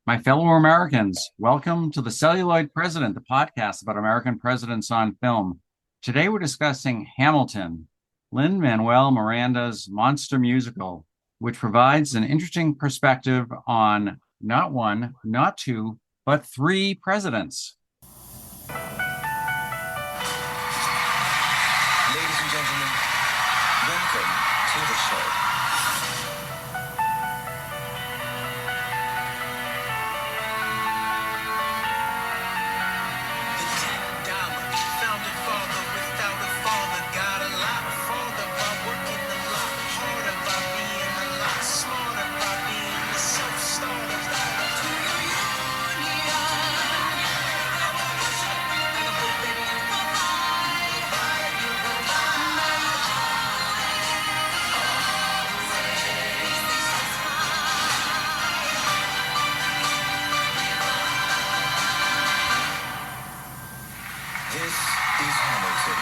My fellow Americans, welcome to The Celluloid President, the podcast about American presidents on film. Today we're discussing Hamilton, Lin-Manuel Miranda's monster musical, which provides an interesting perspective on not one, not two, but three presidents. Ladies and gentlemen, welcome to the show. The $10 founding father without a father got a lot farther by working a lot harder, by being a lot smarter, by being the self-starter to your union. And I hope that you provide, you This is Hamilton.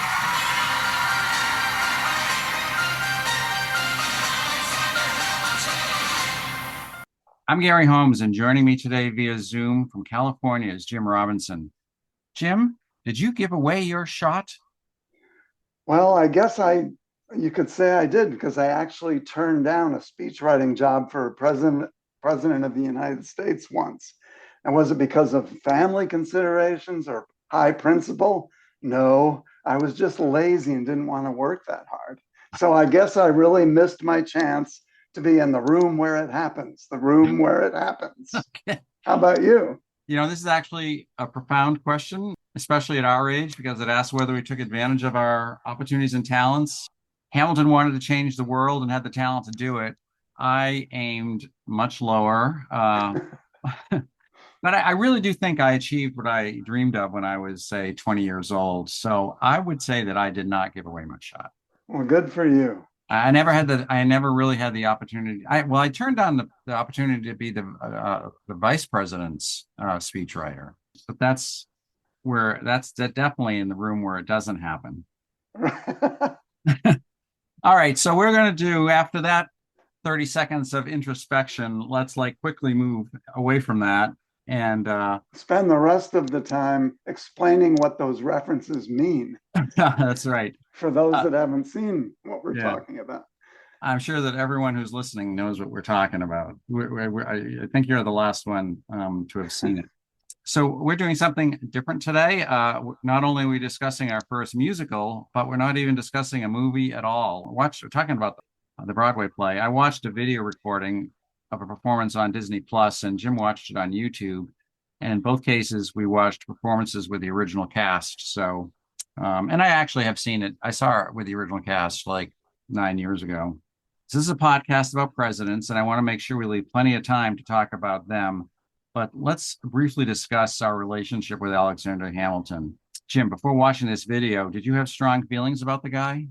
I'm Gary Holmes, and joining me today via Zoom from California is Jim Robinson. Jim, did you give away your shot? Well, you could say I did because I actually turned down a speechwriting job for president of the United States once. And was it because of family considerations or high principle? No, I was just lazy and didn't want to work that hard. So I guess I really missed my chance to be in the room where it happens, the room where it happens. Okay. How about you? This is actually a profound question, especially at our age, because it asks whether we took advantage of our opportunities and talents. Hamilton wanted to change the world and had the talent to do it. I aimed much lower. But I really do think I achieved what I dreamed of when I was, say, 20 years old. So I would say that I did not give away my shot. Well, good for you. I never really had the opportunity. I turned down the opportunity to be the vice president's speechwriter. But that's definitely in the room where it doesn't happen. All right, so we're going to do, after that 30 seconds of introspection, let's quickly move away from that and Spend the rest of the time explaining what those references mean that's right. for those that haven't seen what we're Yeah. talking about. I'm sure that everyone who's listening knows what we're talking about. I think you're the last one to have seen it. So we're doing something different today. Not only are we discussing our first musical, but we're not even discussing a movie at all. We're talking about the Broadway play. I watched a video recording of a performance on Disney Plus, and Jim watched it on YouTube. And in both cases, we watched performances with the original cast. So, and I actually have seen it. I saw it with the original cast like 9 years ago. So this is a podcast about presidents, and I want to make sure we leave plenty of time to talk about them. But let's briefly discuss our relationship with Alexander Hamilton. Jim, before watching this video, did you have strong feelings about the guy?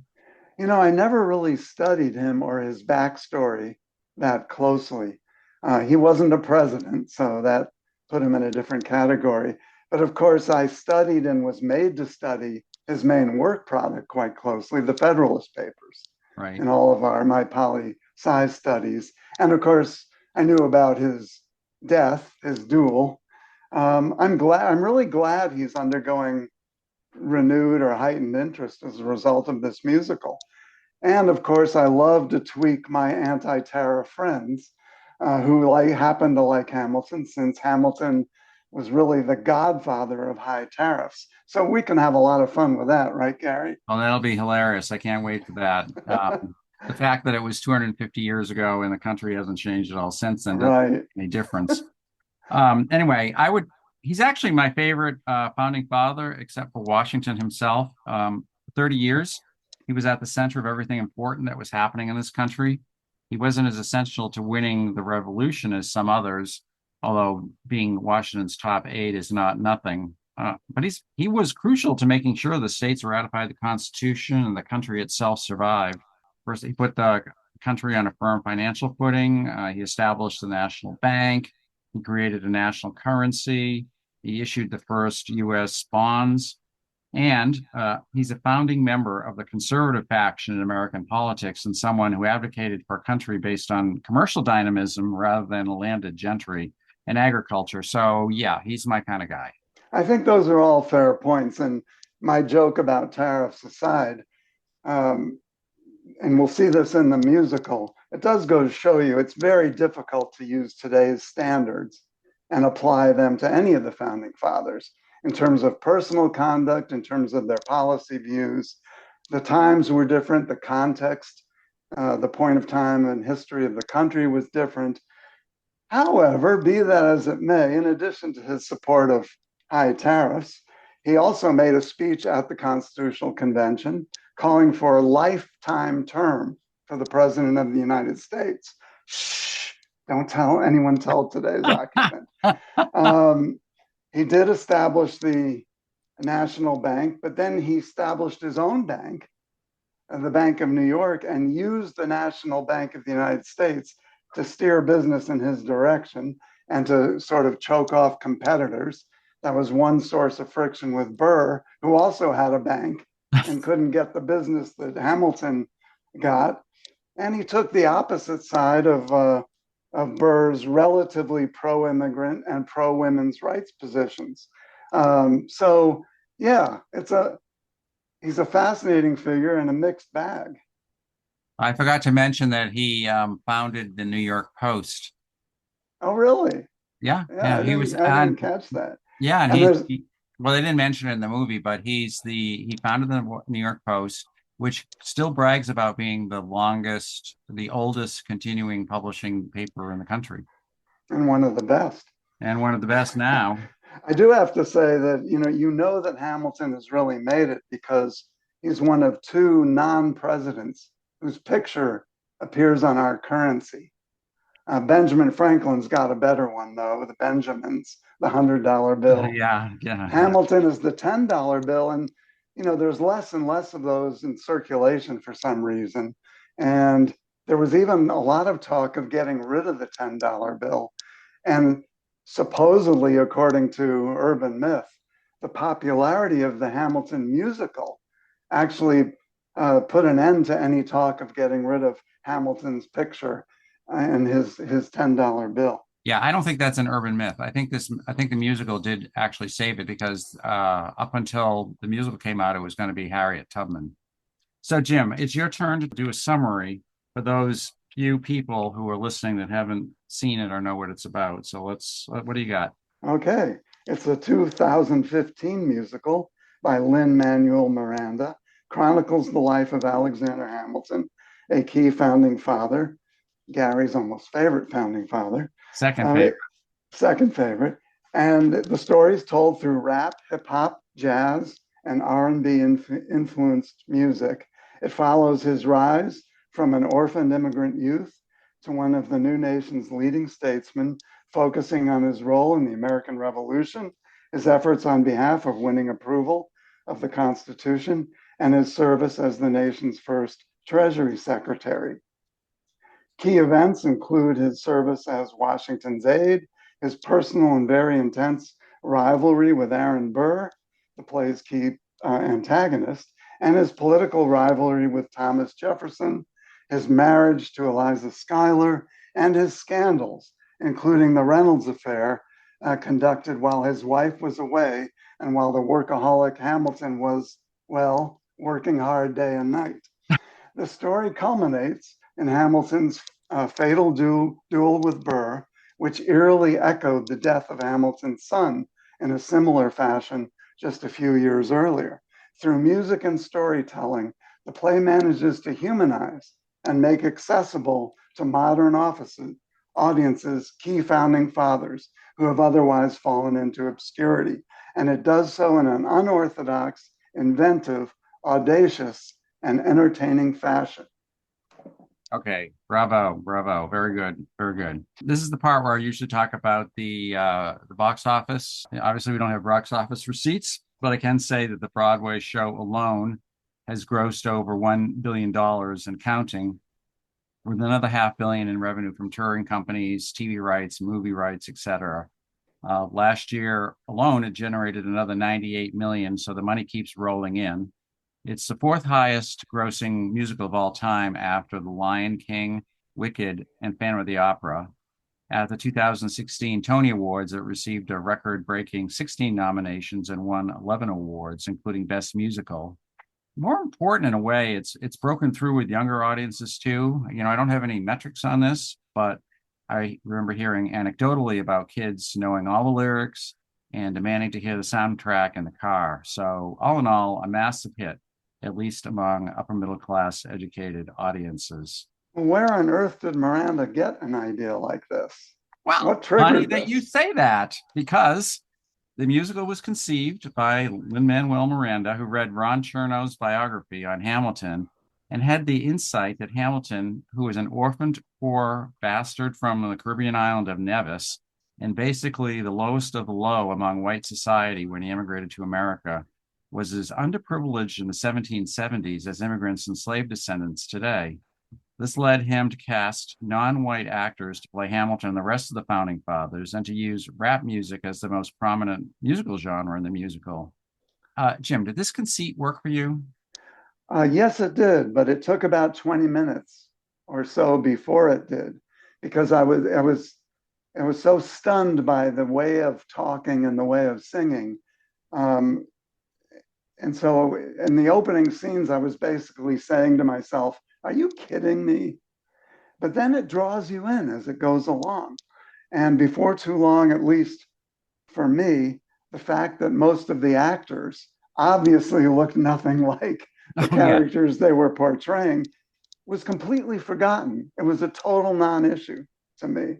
I never really studied him or his backstory that closely. He wasn't a president, so that put him in a different category. But of course, I studied and was made to study his main work product quite closely, the Federalist Papers, Right. in all of my poli-sci studies. And of course, I knew about his death, his duel. I'm really glad he's undergoing renewed or heightened interest as a result of this musical. And of course, I love to tweak my anti-tariff friends who happen to like Hamilton, since Hamilton was really the godfather of high tariffs. So we can have a lot of fun with that, right, Gary? Oh, that'll be hilarious. I can't wait for that. The fact that it was 250 years ago and the country hasn't changed at all since then doesn't Right. make any difference. Anyway, he's actually my favorite founding father, except for Washington himself. 30 years, he was at the center of everything important that was happening in this country. He wasn't as essential to winning the revolution as some others, although being Washington's top aide is not nothing. But he was crucial to making sure the states ratified the Constitution and the country itself survived. First, he put the country on a firm financial footing. He established the national bank. He created a national currency. He issued the first U.S. bonds. And he's a founding member of the conservative faction in American politics and someone who advocated for a country based on commercial dynamism rather than a landed gentry. and agriculture. So yeah, he's my kind of guy. I think those are all fair points. And my joke about tariffs aside, um, and we'll see this in the musical, it does go to show you it's very difficult to use today's standards and apply them to any of the founding fathers in terms of personal conduct, in terms of their policy views. The times were different, the context, the point of time and history of the country was different. However, be that as it may, in addition to his support of high tariffs, he also made a speech at the Constitutional Convention calling for a lifetime term for the President of the United States. Shh, don't tell anyone, tell today's occupant. Um, he did establish the national bank, but then he established his own bank, the Bank of New York, and used the National Bank of the United States to steer business in his direction and to sort of choke off competitors. That was one source of friction with Burr, who also had a bank and couldn't get the business that Hamilton got. And he took the opposite side of Burr's relatively pro-immigrant and pro-women's rights positions. So yeah, he's a fascinating figure and a mixed bag. I forgot to mention that he founded the New York Post. Oh, really? Yeah, Yeah, yeah, he was I didn't on. catch that. Yeah, and And there's well, they didn't mention it in the movie, but he founded the New York Post, which still brags about being the oldest continuing publishing paper in the country, and one of the best. and one of the best now. I do have to say that you know that Hamilton has really made it because he's one of two non-presidents whose picture appears on our currency. Benjamin Franklin's got a better one though, the Benjamins, the $100 bill. Yeah, yeah, yeah. Hamilton is the $10 bill, and there's less and less of those in circulation for some reason. And there was even a lot of talk of getting rid of the $10 bill. And supposedly, according to urban myth, the popularity of the Hamilton musical actually put an end to any talk of getting rid of Hamilton's picture and his $10 bill. Yeah, I don't think that's an urban myth. I think the musical did actually save it because up until the musical came out, it was going to be Harriet Tubman. So, Jim, it's your turn to do a summary for those few people who are listening that haven't seen it or know what it's about. So what do you got? Okay, it's a 2015 musical by Lin-Manuel Miranda, chronicles the life of Alexander Hamilton, a key founding father, Gary's almost favorite founding father. Second favorite. Second favorite. And the story is told through rap, hip hop, jazz, and R&B influenced music. It follows his rise from an orphaned immigrant youth to one of the new nation's leading statesmen, focusing on his role in the American Revolution, his efforts on behalf of winning approval of the Constitution, and his service as the nation's first Treasury Secretary. Key events include his service as Washington's aide, his personal and very intense rivalry with Aaron Burr, the play's key antagonist, and his political rivalry with Thomas Jefferson, his marriage to Eliza Schuyler, and his scandals, including the Reynolds affair conducted while his wife was away and while the workaholic Hamilton was, well, working hard day and night. The story culminates in Hamilton's fatal duel with Burr, which eerily echoed the death of Hamilton's son in a similar fashion just a few years earlier. Through music and storytelling, the play manages to humanize and make accessible to modern audiences key founding fathers who have otherwise fallen into obscurity. And it does so in an unorthodox, inventive, audacious, and entertaining fashion. Okay, bravo, bravo, very good, very good. This is the part where I usually talk about the box office. Obviously, we don't have box office receipts, but I can say that the Broadway show alone has grossed over $1 billion and counting, with another $500 million in revenue from touring companies, TV rights, movie rights, etc. Last year alone, it generated another 98 million, so the money keeps rolling in. It's the fourth highest grossing musical of all time after The Lion King, Wicked, and Phantom of the Opera. at the 2016 Tony Awards. It received a record-breaking 16 nominations and won 11 awards, including Best Musical. More important in a way, it's broken through with younger audiences too. I don't have any metrics on this, but I remember hearing anecdotally about kids knowing all the lyrics and demanding to hear the soundtrack in the car. So all in all, a massive hit, at least among upper middle class educated audiences. Where on earth did Miranda get an idea like this? Well, What funny triggered that this? you say that, because the musical was conceived by Lin-Manuel Miranda, who read Ron Chernow's biography on Hamilton and had the insight that Hamilton, who was an orphaned poor bastard from the Caribbean island of Nevis, and basically the lowest of the low among white society when he immigrated to America, was as underprivileged in the 1770s as immigrants and slave descendants today. This led him to cast non-white actors to play Hamilton and the rest of the founding fathers, and to use rap music as the most prominent musical genre in the musical. Jim, did this conceit work for you? Yes, it did, but it took about 20 minutes or so before it did, because I was so stunned by the way of talking and the way of singing. Um, and so in the opening scenes, I was basically saying to myself, are you kidding me? But then it draws you in as it goes along. And before too long, at least for me, the fact that most of the actors obviously looked nothing like the Oh, yeah. characters they were portraying was completely forgotten. It was a total non-issue to me.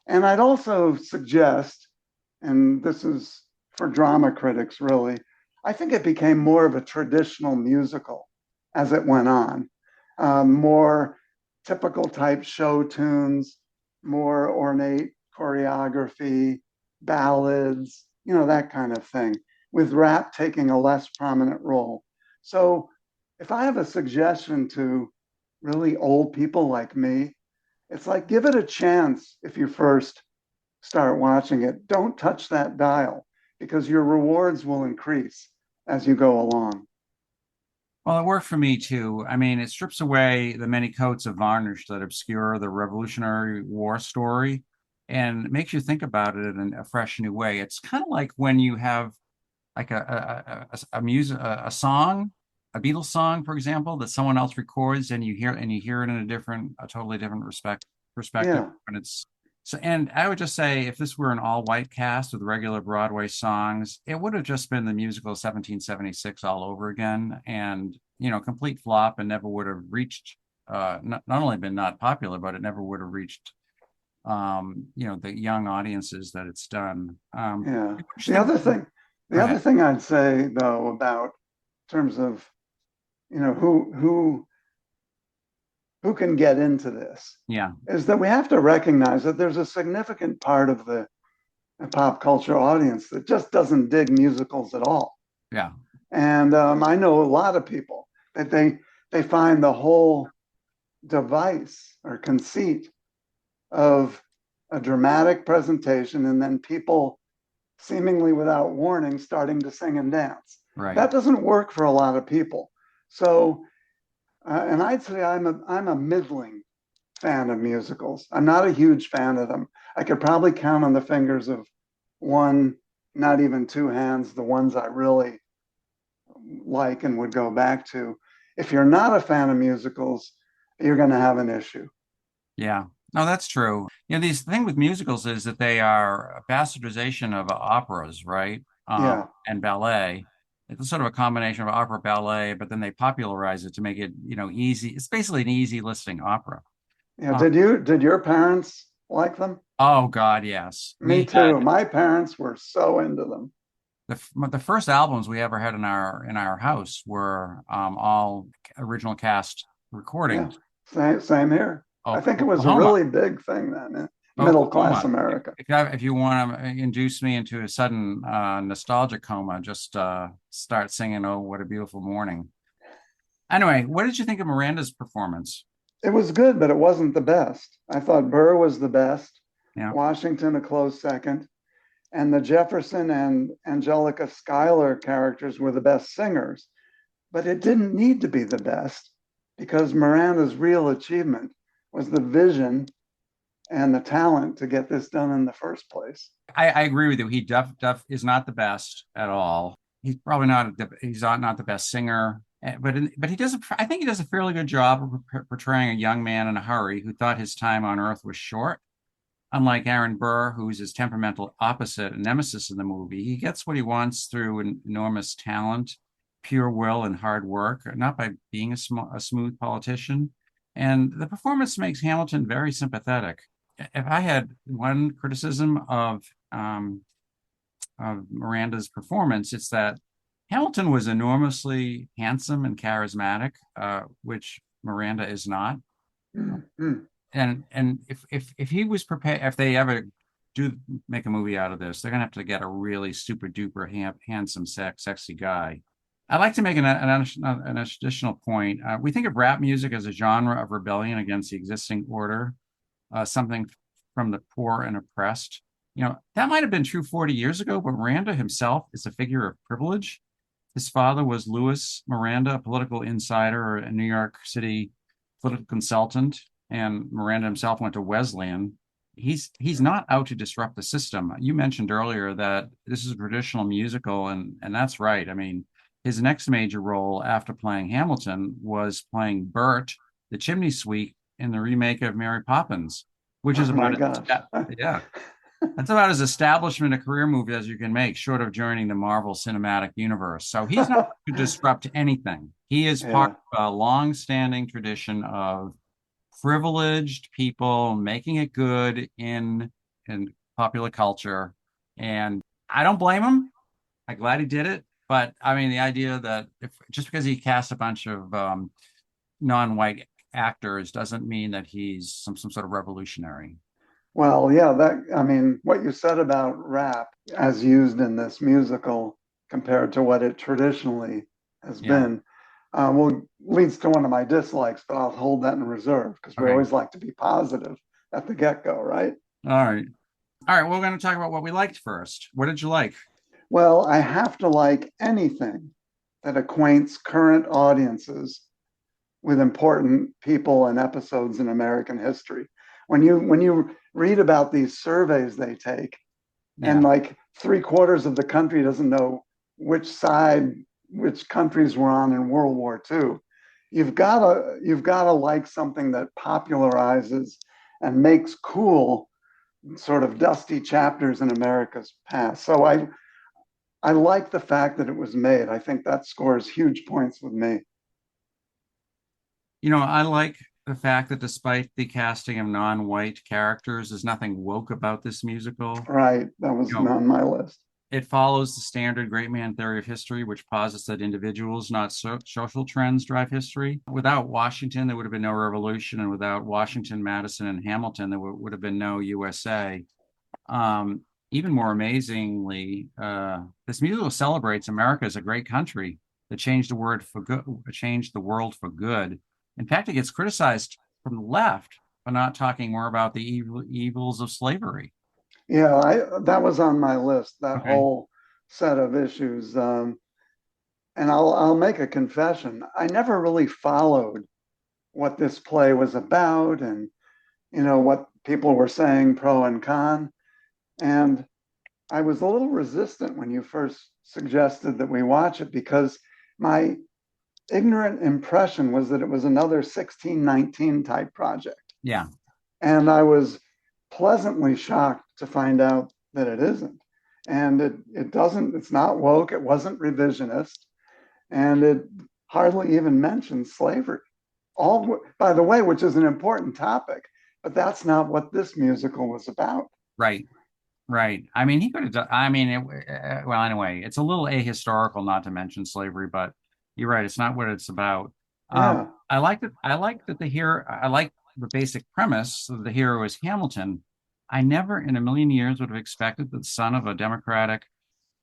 And I'd also suggest, and this is for drama critics really, I think it became more of a traditional musical as it went on. More typical type show tunes, more ornate choreography, ballads, that kind of thing, with rap taking a less prominent role. So if I have a suggestion to really old people like me, it's like, give it a chance if you first start watching it. Don't touch that dial, because your rewards will increase as you go along. Well, it worked for me too. I mean, it strips away the many coats of varnish that obscure the Revolutionary War story and makes you think about it in a fresh new way. It's kind of like when you have like a music a song, a Beatles song, for example, that someone else records, and you hear it in a totally different perspective. Yeah, And it's so, and I would just say, if this were an all white cast with regular Broadway songs, it would have just been the musical 1776 all over again, and complete flop, and never would have reached. Not only been not popular, but it never would have reached the young audiences that it's done. yeah. The Interesting. other thing, Go the other ahead. thing I'd say though about terms of who can get into this Yeah, is that we have to recognize that there's a significant part of the pop culture audience that just doesn't dig musicals at all. yeah, And I know a lot of people that they find the whole device or conceit of a dramatic presentation and then people seemingly without warning starting to sing and dance. right. That doesn't work for a lot of people. So, and I'd say I'm a middling fan of musicals. I'm not a huge fan of them. I could probably count on the fingers of one, not even two hands, the ones I really like and would go back to. If you're not a fan of musicals, you're going to have an issue. Yeah. No, that's true. The thing with musicals is that they are a bastardization of operas, right? Yeah. And ballet. It's sort of a combination of opera ballet, but then they popularize it to make it, easy. It's basically an easy listening opera. Yeah. Uh, Did your parents like them? oh God, yes. Me We had too. My parents were so into them. the first albums we ever had in our house were all original cast Yeah. recordings. Same here. I think it was a Oklahoma. really big thing then in middle class Oklahoma. America. If you want to induce me into a sudden nostalgia coma, just start singing "Oh, What a Beautiful Morning." Anyway, what did you think of Miranda's performance? It was good, but it wasn't the best. I thought Burr was the best, Yeah, Washington a close second, and the Jefferson and Angelica Schuyler characters were the best singers. But it didn't need to be the best, because Miranda's real achievement was the vision and the talent to get this done in the first place. I agree with you. He Duff is not the best at all. He's probably not the best singer, but he does. I think he does a fairly good job of portraying a young man in a hurry who thought his time on Earth was short. Unlike Aaron Burr, who's his temperamental opposite, a nemesis in the movie, he gets what he wants through enormous talent, pure will, and hard work, not by being a smooth politician. And the performance makes Hamilton very sympathetic. If I had one criticism of Miranda's performance, it's that Hamilton was enormously handsome and charismatic, which Miranda is not. Mm-hmm. And if he was prepared, if they ever do make a movie out of this, they're gonna have to get a really super duper handsome, sexy guy. I'd like to make an additional point. We think of rap music as a genre of rebellion against the existing order, something from the poor and oppressed. That might have been true 40 years ago, but Miranda himself is a figure of privilege. His father was Louis Miranda, a political insider or a New York City political consultant, and Miranda himself went to Wesleyan. He's not out to disrupt the system. You mentioned earlier that this is a traditional musical, and that's right. I mean, his next major role after playing Hamilton was playing Bert, the chimney sweep, in the remake of Mary Poppins, which is Oh my about gosh. yeah, that's about as establishment a career movie as you can make, short of joining the Marvel Cinematic Universe. So he's not to disrupt anything. He is part Yeah. of a long-standing tradition of privileged people making it good in popular culture. And I don't blame him. I'm glad he did it. But I mean, the idea that if just because he cast a bunch of non-white actors doesn't mean that he's some sort of revolutionary. Well, yeah, I mean, what you said about rap as used in this musical compared to what it traditionally has Yeah. been, well, leads to one of my dislikes, but I'll hold that in reserve because we Okay. always like to be positive at the get-go, right? All right. All right. We're going to talk about what we liked first. What did you like? Well, I have to like anything that acquaints current audiences with important people and episodes in American history. When you read about these surveys they take, Yeah. and like 3/4 of the country doesn't know which countries were on in World War II. You've got to like something that popularizes and makes cool sort of dusty chapters in America's past. So I like the fact that it was made. I think that scores huge points with me. I like the fact that despite the casting of non-white characters, there's nothing woke about this musical. Right, that was You know, on my list. it follows the standard great man theory of history, which posits that individuals, not social trends, drive history. Without Washington, there would have been no revolution, and without Washington, Madison, and Hamilton, there would have been no USA. Um, Even more amazingly, this musical celebrates America as a great country that changed the word for good, changed the world for good. In fact, it gets criticized from the left for not talking more about the evils of slavery. Yeah, that was on my list, that Okay. whole set of issues. And I'll make a confession. I never really followed what this play was about and what people were saying pro and con. And I was a little resistant when you first suggested that we watch it because my ignorant impression was that it was another 1619 type project. Yeah. And I was pleasantly shocked to find out that it isn't. And it doesn't, it's not woke, it wasn't revisionist, and it hardly even mentions slavery. All, by the way, which is an important topic, but that's not what this musical was about. Right. Right. I mean, he could have done, I mean, well, anyway, it's a little ahistorical not to mention slavery, but you're right. It's not what it's about. Yeah. I like that I like the basic premise that the hero is Hamilton. I never in a million years would have expected that the son of a Democratic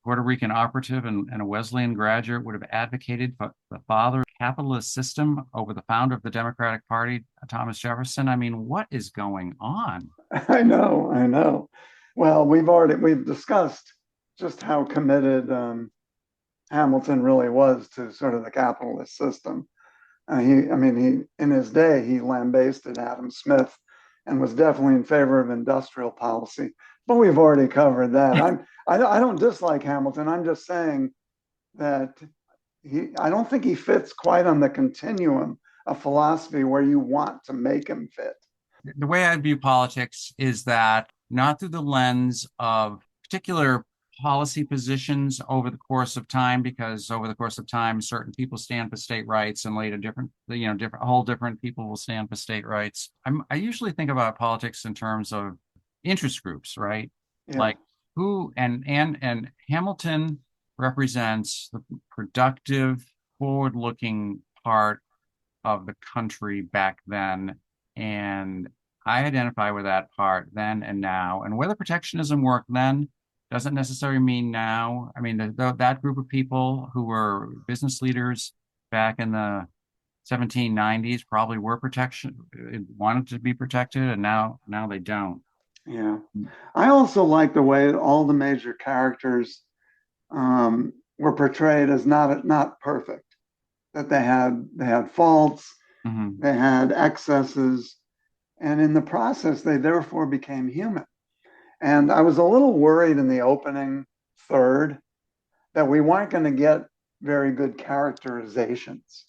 Puerto Rican operative and a Wesleyan graduate would have advocated for the father capitalist system over the founder of the Democratic Party, Thomas Jefferson. I mean, what is going on? I know. Well, we've discussed just how committed Hamilton really was to sort of the capitalist system. He in his day, he lambasted Adam Smith and was definitely in favor of industrial policy. But we've already covered that. I don't dislike Hamilton. I'm just saying that I don't think he fits quite on the continuum of philosophy where you want to make him fit. The way I view politics is that not through the lens of particular policy positions over the course of time, because over the course of time, certain people stand for state rights, and later different, whole different people will stand for state rights. I usually think about politics in terms of interest groups, right? Yeah, Like who and Hamilton represents the productive, forward-looking part of the country back then. And I identify with that part then and now. And whether protectionism worked then doesn't necessarily mean now. I mean, that group of people who were business leaders back in the 1790s probably were wanted to be protected, and now they don't. yeah. I also like the way all the major characters were portrayed as not perfect. That they had faults, Mhm. they had excesses, and in the process, they therefore became human. And I was a little worried in the opening third that we weren't going to get very good characterizations.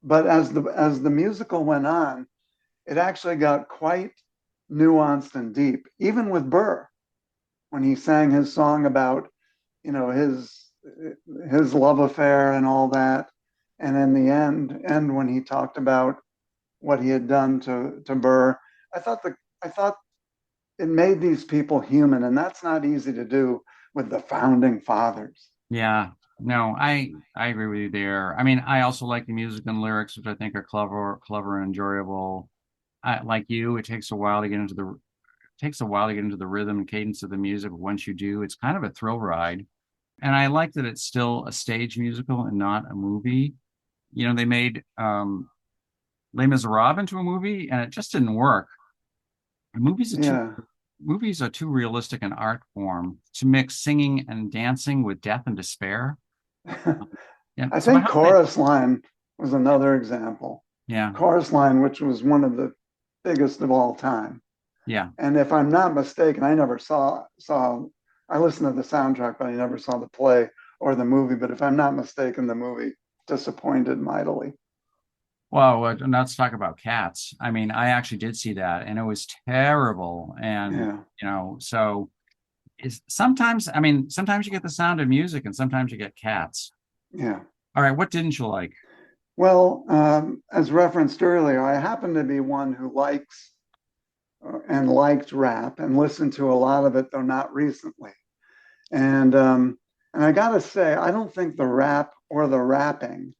But as the musical went on, it actually got quite nuanced and deep, even with Burr when he sang his song about his love affair and all that. And in the end when he talked about what he had done to Burr, I thought it made these people human, and that's not easy to do with the founding fathers. Yeah, no, I agree with you there. I mean, I also like the music and lyrics, which I think are clever and enjoyable. Like you, it takes a while to get into the rhythm and cadence of the music. But once you do, it's kind of a thrill ride. And I like that it's still a stage musical and not a movie. They made Les Miserables into a movie, and it just didn't work. Movies are too Yeah. movies are too realistic an art form to mix singing and dancing with death and despair. Yeah. I So, but think how do they? Chorus Line was another example. Yeah. Chorus Line, which was one of the biggest of all time. Yeah. And if I'm not mistaken, I never saw I listened to the soundtrack, but I never saw the play or the movie. But if I'm not mistaken, the movie disappointed mightily. Well, let's talk about Cats. I mean, I actually did see that, and it was terrible. And Yeah, so is sometimes. I mean, sometimes you get the Sound of Music, and sometimes you get Cats. yeah. All right, what didn't you like? Well, as referenced earlier, I happen to be one who likes and liked rap and listened to a lot of it, though not recently. And I gotta say, I don't think the rap or the rapping,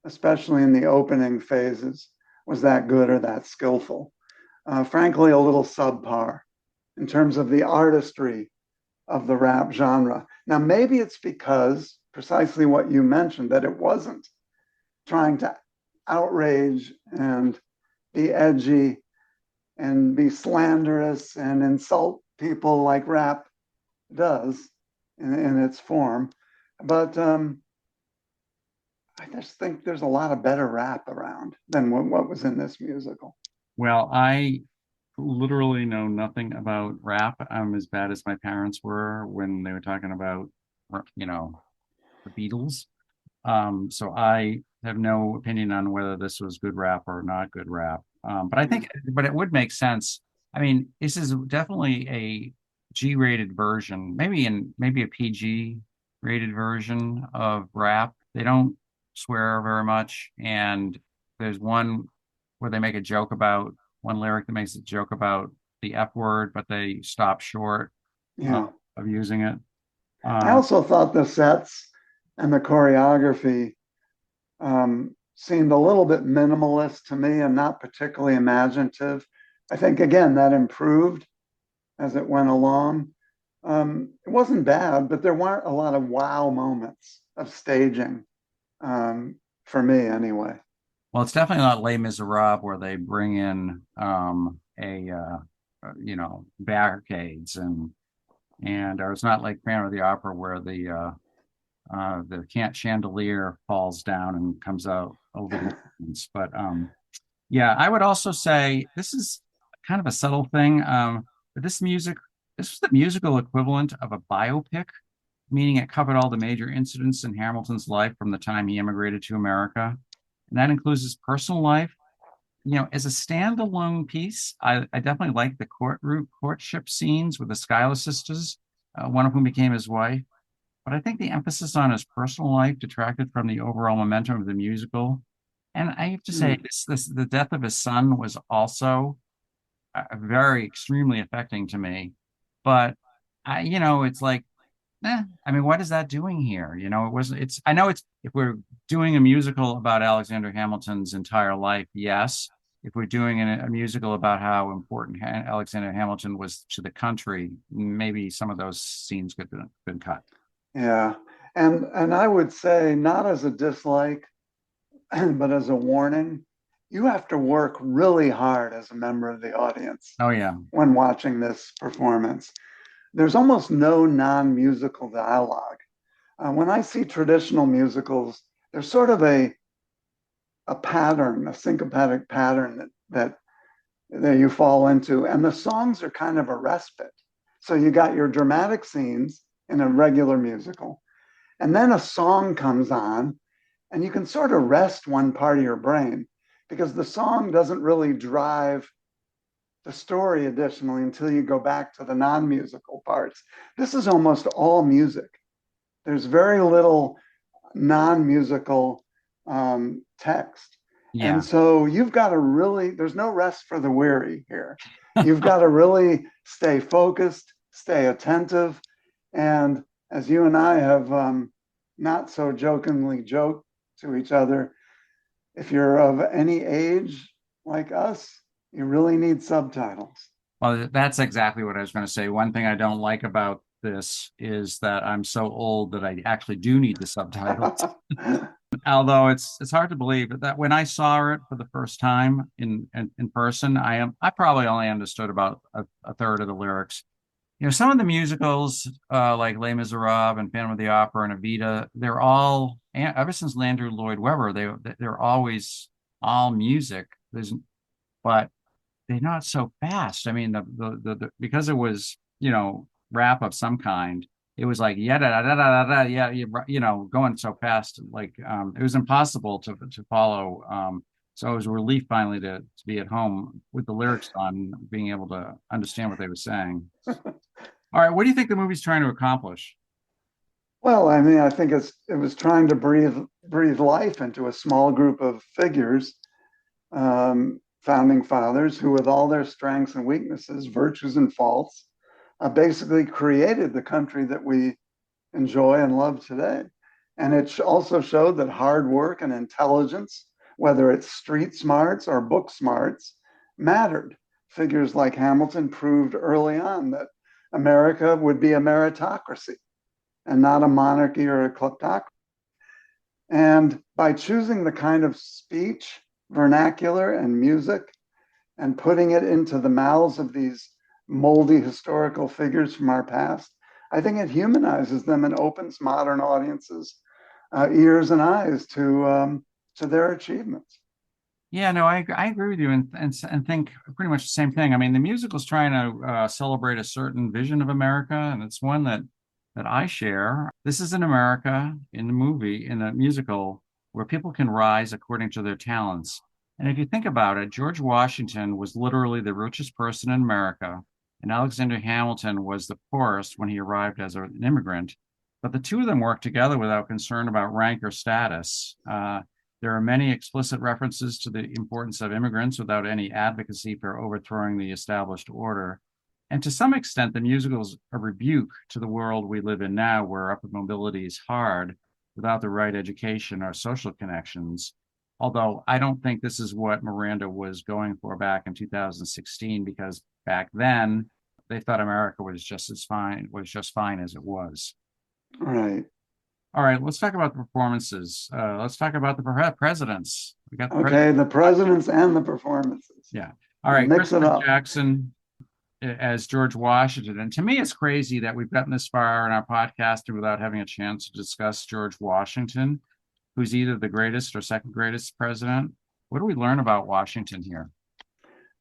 especially in the opening phases, was that good or that skillful. Frankly, a little subpar in terms of the artistry of the rap genre. Now, maybe it's because precisely what you mentioned, that it wasn't trying to outrage and be edgy and be slanderous and insult people like rap does in its form. But I just think there's a lot of better rap around than what was in this musical. Well, I literally know nothing about rap. I'm as bad as my parents were when they were talking about, you know, the Beatles. So I have no opinion on whether this was good rap or not good rap. Yeah, But it would make sense. I mean, this is definitely a G-rated version, maybe a PG rated version of rap. They don't swear very much, and there's one lyric that makes a joke about the F word, but they stop short uh, yeah. of using it. I Uh, also thought the sets and the choreography seemed a little bit minimalist to me and not particularly imaginative. I think, again, that improved as it went along. It wasn't bad, but there weren't a lot of wow moments of staging for me anyway. Well, it's definitely not Les Miserables where they bring in a barricades and or it's not like Phantom of the Opera where the can't chandelier falls down and comes out over the audience. But yeah, I would also say this is kind of a subtle thing. But this was the musical equivalent of a biopic, meaning it covered all the major incidents in Hamilton's life from the time he immigrated to America. And that includes his personal life. As a standalone piece, I definitely like the courtship scenes with the Schuyler sisters, one of whom became his wife. But I think the emphasis on his personal life detracted from the overall momentum of the musical. And I have to say, Hmm. the death of his son was also very extremely affecting to me. But it's like, I mean, what is that doing here? I know if we're doing a musical about Alexander Hamilton's entire life, yes. If we're doing a musical about how important Alexander Hamilton was to the country, maybe some of those scenes could have been cut. Yeah. And I would say not as a dislike, but as a warning, you have to work really hard as a member of the audience Oh yeah, when watching this performance. There's almost no non-musical dialogue. When I see traditional musicals, there's sort of a pattern, a syncopatic pattern that you fall into, and the songs are kind of a respite. So you got your dramatic scenes in a regular musical, and then a song comes on, and you can sort of rest one part of your brain because the song doesn't really drive the story additionally until you go back to the non-musical parts. This is almost all music. There's very little non-musical text. And yeah. so you've got to really, there's no rest for the weary here. You've got to really stay focused, stay attentive. And as you and I have not so jokingly joked to each other, if you're of any age like us, you really need subtitles. Well, that's exactly what I was going to say. One thing I don't like about this is that I'm so old that I actually do need the subtitles. Although it's hard to believe that when I saw it for the first time in person, I probably only understood about a third of the lyrics. Some of the musicals like Les Miserables and Phantom of the Opera and Evita, they're all ever since Andrew Lloyd Webber, they're always all music. But they're not so fast. I mean, because it was, rap of some kind, it was like, yeah, da, da, da, da, da, yeah, going so fast, like, it was impossible to follow. So it was a relief finally to be at home with the lyrics on, being able to understand what they were saying. All right, what do you think the movie's trying to accomplish? Well, I mean, I think it was trying to breathe life into a small group of figures, founding fathers, who, with all their strengths and weaknesses, virtues and faults, basically created the country that we enjoy and love today. And it also showed that hard work and intelligence, whether it's street smarts or book smarts, mattered. Figures like Hamilton proved early on that America would be a meritocracy and not a monarchy or a kleptocracy. And by choosing the kind of speech, vernacular, and music and putting it into the mouths of these moldy historical figures from our past, I think it humanizes them and opens modern audiences' ears and eyes to their achievements. Yeah, no, I agree with you and think pretty much the same thing. I mean, the musical's trying to celebrate a certain vision of America, and it's one that I share. This is an America in the musical, where people can rise according to their talents. And if you think about it, George Washington was literally the richest person in America, and Alexander Hamilton was the poorest when he arrived as an immigrant. But the two of them worked together without concern about rank or status. There are many explicit references to the importance of immigrants without any advocacy for overthrowing the established order. And to some extent, the musical is a rebuke to the world we live in now, where upward mobility is hard without the right education or social connections. Although I don't think this is what Miranda was going for back in 2016, because back then they thought America was just fine as it was. Right. All right, let's talk about the performances. Let's talk about the presidents. We got the Okay, president. the presidents and the performances. Yeah. All We'll right, mix it Christopher up. Jackson as George Washington. And to me, it's crazy that we've gotten this far in our podcast without having a chance to discuss George Washington, who's either the greatest or second greatest president. What do we learn about Washington here?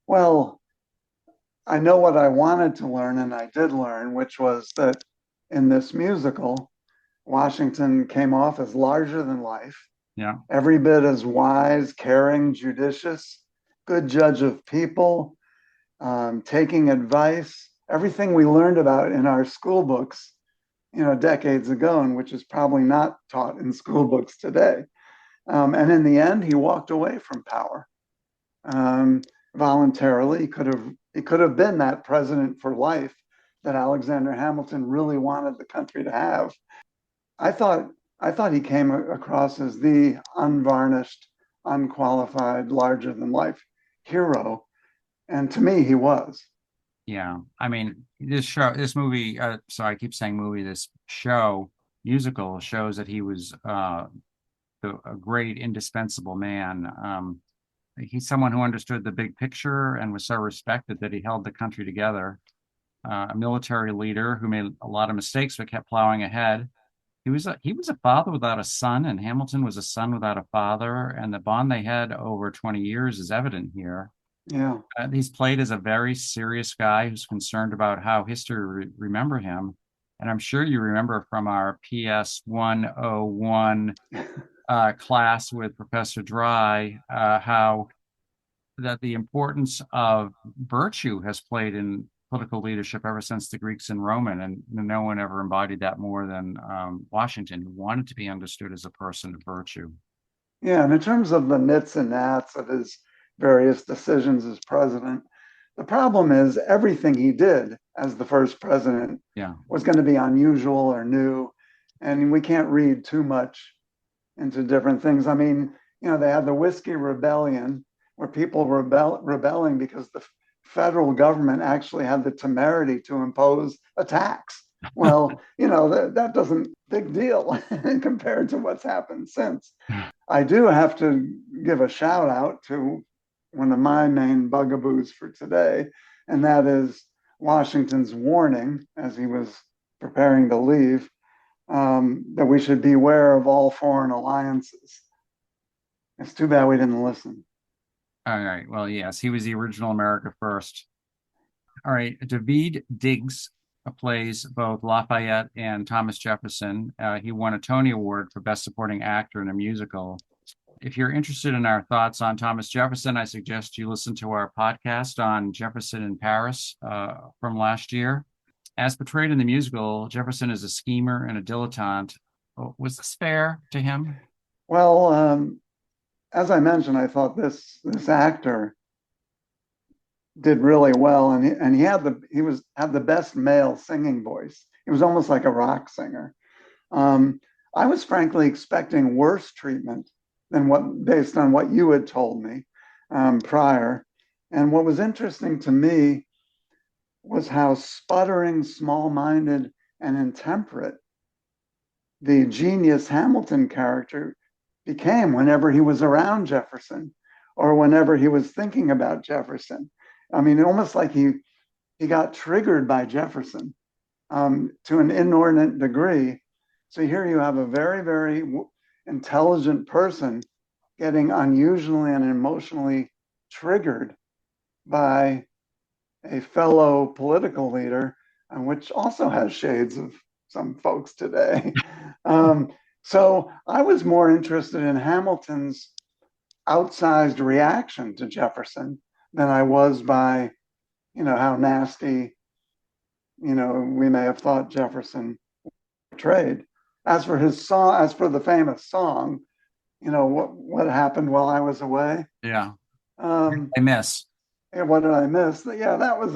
Well, I know what I wanted to learn, and I did learn, which was that in this musical, Washington came off as larger than life, Yeah. every bit as wise, caring, judicious, good judge of people, taking advice, everything we learned about in our school books, decades ago, and which is probably not taught in school books today. And in the end, he walked away from power um, voluntarily. He could have been that president for life that Alexander Hamilton really wanted the country to have. I thought I thought he came across as the unvarnished, unqualified, larger than life hero, and to me, he was. Yeah. I mean, this movie, sorry, I keep saying movie, this show, musical shows that he was a great, indispensable man. He's someone who understood the big picture and was so respected that he held the country together. A military leader who made a lot of mistakes but kept plowing ahead. He was a father without a son, and Hamilton was a son without a father, and the bond they had over 20 years is evident here. Yeah, He's played as a very serious guy who's concerned about how history remember him. And I'm sure you remember from our PS 101 class with Professor Dry how that the importance of virtue has played in political leadership ever since the Greeks and Roman, and no one ever embodied that more than Washington, who wanted to be understood as a person of virtue. yeah. And in terms of the nits and gnats of his various decisions as president, the problem is everything he did as the first president Yeah. was going to be unusual or new, and we can't read too much into different things. I mean, they had the Whiskey Rebellion where people were rebelling because the federal government actually had the temerity to impose a tax. Well, that doesn't big deal compared to what's happened since. I do have to give a shout out to one of my main bugaboos for today, and that is Washington's warning as he was preparing to leave, that we should beware of all foreign alliances. It's too bad we didn't listen. All right. Well, yes, he was the original America First. All right. David Diggs plays both Lafayette and Thomas Jefferson. He won a Tony Award for Best Supporting Actor in a Musical. If you're interested in our thoughts on Thomas Jefferson, I suggest you listen to our podcast on Jefferson in Paris from last year. As portrayed in the musical, Jefferson is a schemer and a dilettante. Oh, was this fair to him? Well, as I mentioned, I thought this actor did really well, and he had the best male singing voice. He was almost like a rock singer. I was frankly expecting worse treatment than what based on what you had told me prior. And what was interesting to me was how sputtering, small-minded, and intemperate the genius Hamilton character became whenever he was around Jefferson or whenever he was thinking about Jefferson. I mean, almost like he got triggered by Jefferson to an inordinate degree. So here you have a very, very intelligent person getting unusually and emotionally triggered by a fellow political leader, which also has shades of some folks today. So I was more interested in Hamilton's outsized reaction to Jefferson than I was by, how nasty, we may have thought Jefferson portrayed. As for his song, as for the famous song, what happened while I was away. Yeah. Um, I miss. and what did I miss? Yeah, that was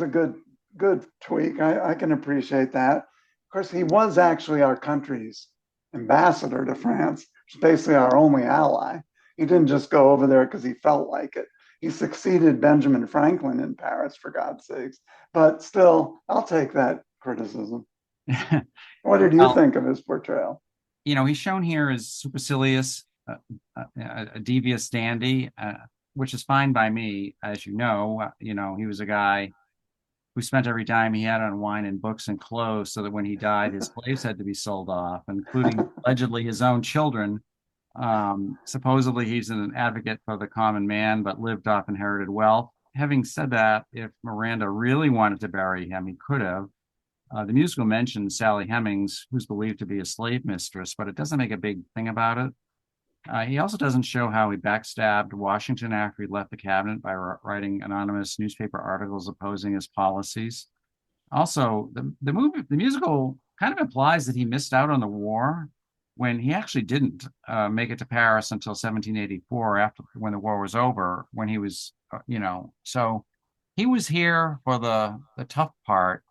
a good tweak. I can appreciate that. Of course, he was actually our country's ambassador to France, which is basically our only ally. He didn't just go over there because he felt like it. He succeeded Benjamin Franklin in Paris, for God's sakes. But still, I'll take that criticism. What did you Well, think of his portrayal? he's shown here as supercilious, a devious dandy, which is fine by me, as you know. He was a guy who spent every dime he had on wine and books and clothes so that when he died, his slaves had to be sold off, including allegedly his own children. Supposedly, he's an advocate for the common man, but lived off inherited wealth. having said that, if Miranda really wanted to bury him, he could have. The musical mentions Sally Hemings, who's believed to be a slave mistress, but it doesn't make a big thing about it. He also doesn't show how he backstabbed Washington after he left the cabinet by writing anonymous newspaper articles opposing his policies. Also, the musical kind of implies that he missed out on the war when he actually didn't make it to Paris until 1784, after when the war was over, when he was, so he was here for the tough part.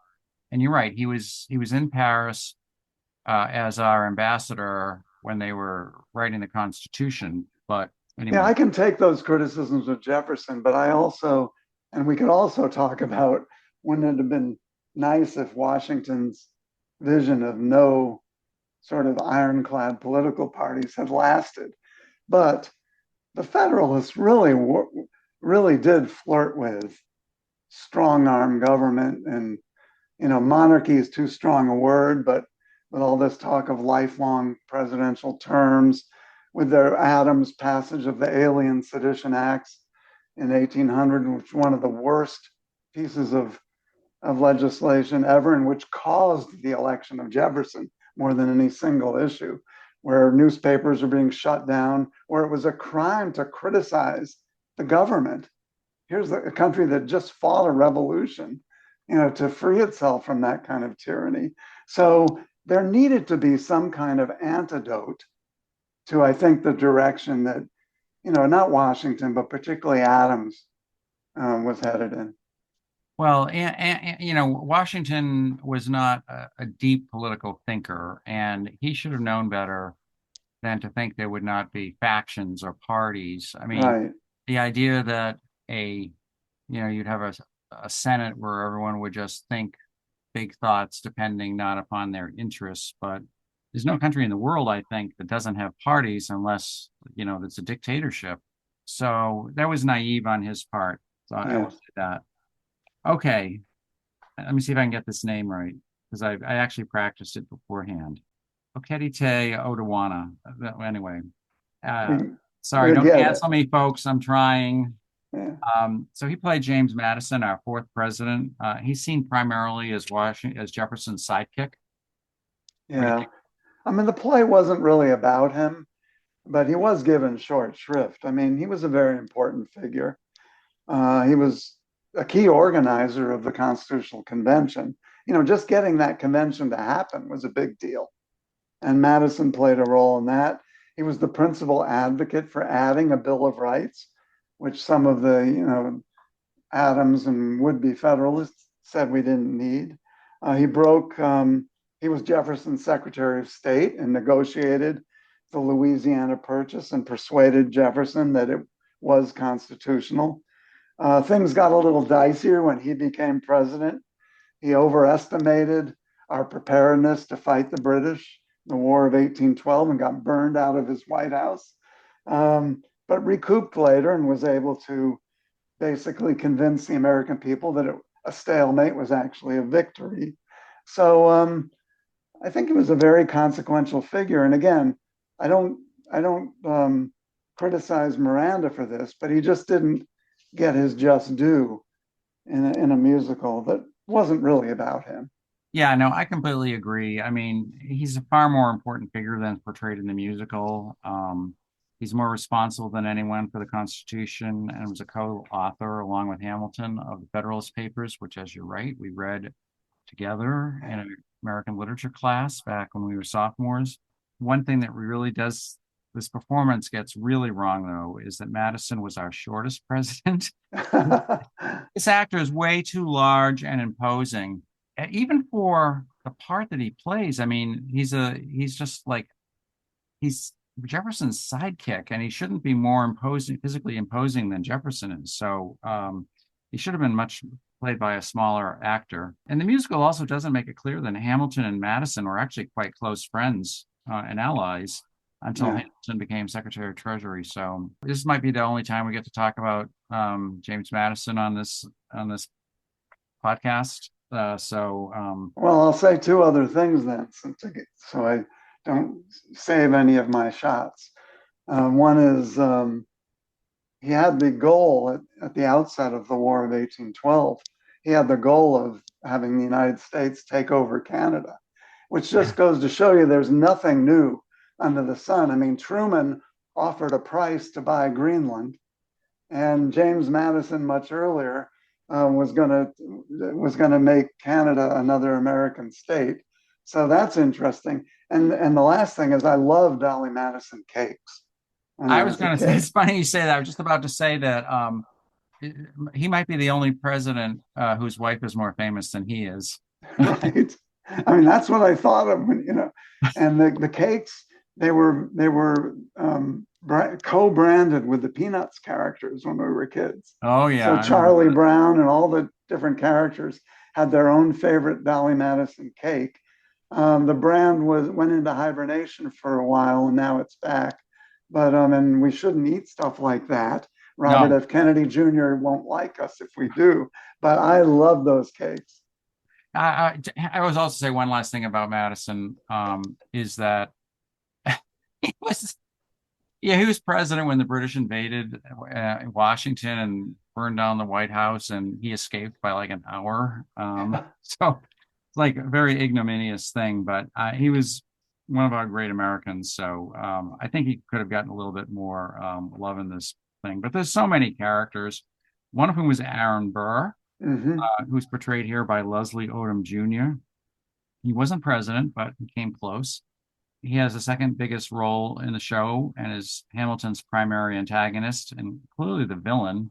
And you're right, he was in Paris as our ambassador when they were writing the Constitution. But Yeah, anyway, I can take those criticisms of Jefferson, but I also, and we could also talk about, wouldn't it have been nice if Washington's vision of no sort of ironclad political parties had lasted? But the Federalists really did flirt with strong arm government, and monarchy is too strong a word, but with all this talk of lifelong presidential terms, with their Adams passage of the Alien Sedition Acts in 1800, which was one of the worst pieces of legislation ever, and which caused the election of Jefferson more than any single issue, where newspapers are being shut down, where it was a crime to criticize the government. Here's a country that just fought a revolution, to free itself from that kind of tyranny. So there needed to be some kind of antidote to, I think, the direction that, not Washington, but particularly Adams was headed in. well, Washington was not a deep political thinker, and he should have known better than to think there would not be factions or parties. I mean, Right. the idea that you'd have a Senate where everyone would just think big thoughts depending not upon their interests, but there's no country in the world, I think, that doesn't have parties unless, it's a dictatorship. So that was naive on his part. So I will Yes. say that. Okay, let me see if I can get this name right, because I actually practiced it beforehand. Okedite Odawana. Anyway, uh, We, sorry, we don't get it. cancel me, folks. I'm trying. Yeah. So he played James Madison, our fourth president. He's seen primarily as Jefferson's sidekick. What do you Yeah. think? I mean, the play wasn't really about him, but he was given short shrift. I mean, he was a very important figure. He was a key organizer of the Constitutional Convention. Just getting that convention to happen was a big deal. And Madison played a role in that. He was the principal advocate for adding a Bill of Rights, which some of the, Adams and would-be Federalists said we didn't need. He was Jefferson's Secretary of State and negotiated the Louisiana Purchase and persuaded Jefferson that it was constitutional. Things got a little dicier when he became president. He overestimated our preparedness to fight the British in the War of 1812 and got burned out of his White House, but recouped later and was able to basically convince the American people that a stalemate was actually a victory. So I think he was a very consequential figure. And again, I don't criticize Miranda for this, but he just didn't get his just due in a musical that wasn't really about him. Yeah, no, I completely agree. I mean, he's a far more important figure than portrayed in the musical. He's more responsible than anyone for the Constitution and was a co-author along with Hamilton of the Federalist Papers, which, as you're right, we read together in an American literature class back when we were sophomores. One thing that really does this performance gets really wrong, though, is that Madison was our shortest president. This actor is way too large and imposing, and even for the part that he plays. I mean, he's just like he's Jefferson's sidekick, and he shouldn't be more imposing, physically imposing than Jefferson is. So he should have been much played by a smaller actor. And the musical also doesn't make it clear that Hamilton and Madison were actually quite close friends and allies until Yeah. Hamilton became Secretary of Treasury. So this might be the only time we get to talk about James Madison on this podcast. Well, I'll say two other things then, so I don't save any of my shots. One is he had the goal at the outset of the War of 1812. He had the goal of having the United States take over Canada, which just goes to show you there's nothing new under the sun. I mean, Truman offered a price to buy Greenland, and James Madison much earlier was going to make Canada another American state. So that's interesting. And the last thing is, I love Dolly Madison cakes. When I I was was a going to say, kid. it's funny you say that. I was just about to say that he might be the only president whose wife is more famous than he is. Right. I mean, that's what I thought of when, and the cakes, they were co-branded with the Peanuts characters when we were kids. Oh yeah, So I remember Charlie that. Brown and all the different characters had their own favorite Dolly Madison cake. The brand went into hibernation for a while, and now it's back. But and we shouldn't eat stuff like that. Robert No, F. Kennedy Jr. won't like us if we do. But I love those cakes. I was also say one last thing about Madison is that he was yeah, he was president when the British invaded Washington and burned down the White House, and he escaped by like an hour. So it's like a very ignominious thing, but he was one of our great Americans. So I think he could have gotten a little bit more love in this thing. But there's so many characters. One of whom was Aaron Burr, Hmm. who's portrayed here by Leslie Odom Jr. He wasn't president, but he came close. He has the second biggest role in the show and is Hamilton's primary antagonist and clearly the villain.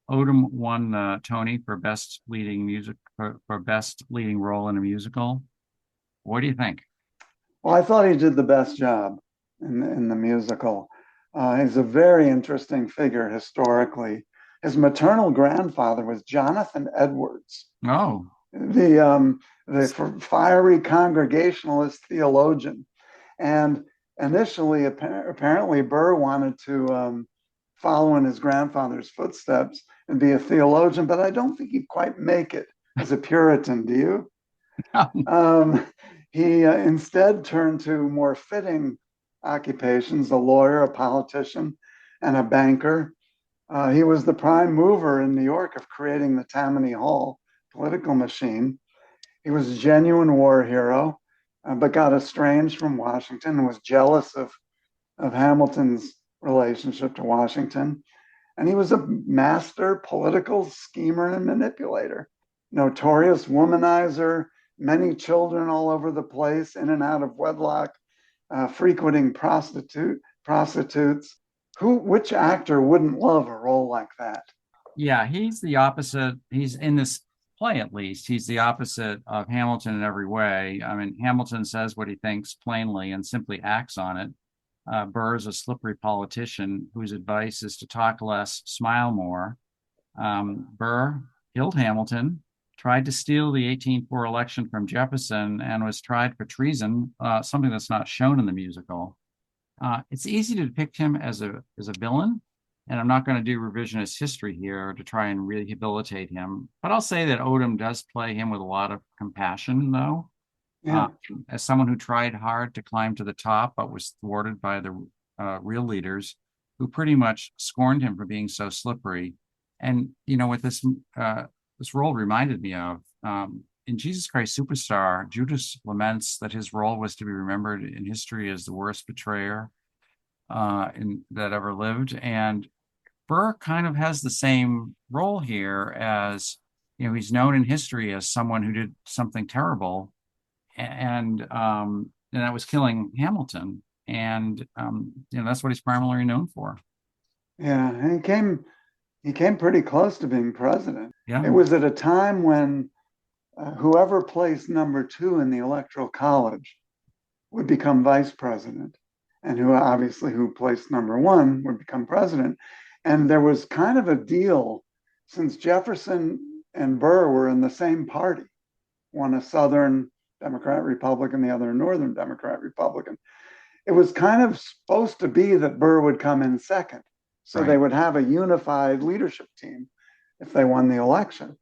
Odom won the Tony for best leading role in a musical. What do you think? Well, I thought he did the best job in the musical. He's a very interesting figure historically. His maternal grandfather was Jonathan Edwards, Oh, the fiery Congregationalist theologian. And initially, apparently, Burr wanted to follow in his grandfather's footsteps and be a theologian, but I don't think he'd quite make it as a Puritan. Do you? Um, he instead turned to more fitting occupations: a lawyer, a politician, and a banker. He was the prime mover in New York of creating the Tammany Hall political machine. He was a genuine war hero, but got estranged from Washington and was jealous of Hamilton's relationship to Washington. And he was a master political schemer and manipulator, notorious womanizer, many children all over the place, in and out of wedlock, frequenting prostitutes. Which actor wouldn't love a role like that? yeah, he's the opposite. He's in this play, at least. He's the opposite of Hamilton in every way. I mean, Hamilton says what he thinks plainly and simply acts on it. Burr is a slippery politician whose advice is to talk less, smile more. Burr killed Hamilton, tried to steal the 1804 election from Jefferson, and was tried for treason, something that's not shown in the musical. It's easy to depict him as a villain, and I'm not going to do revisionist history here to try and rehabilitate him. But I'll say that Odom does play him with a lot of compassion, though. Uh, Yeah, as someone who tried hard to climb to the top, but was thwarted by the real leaders who pretty much scorned him for being so slippery. And what this role reminded me of in Jesus Christ Superstar, Judas laments that his role was to be remembered in history as the worst betrayer that ever lived. And Burr kind of has the same role here as, he's known in history as someone who did something terrible, and that was killing Hamilton. And that's what he's primarily known for. yeah. And he came pretty close to being president. Yeah, It was at a time when whoever placed number two in the electoral college would become vice president, and who placed number one would become president. And there was kind of a deal, since Jefferson and Burr were in the same party, one a Southern Democrat Republican, the other a Northern Democrat Republican. It was kind of supposed to be that Burr would come in second, so they right. would have a unified leadership team if they won the election.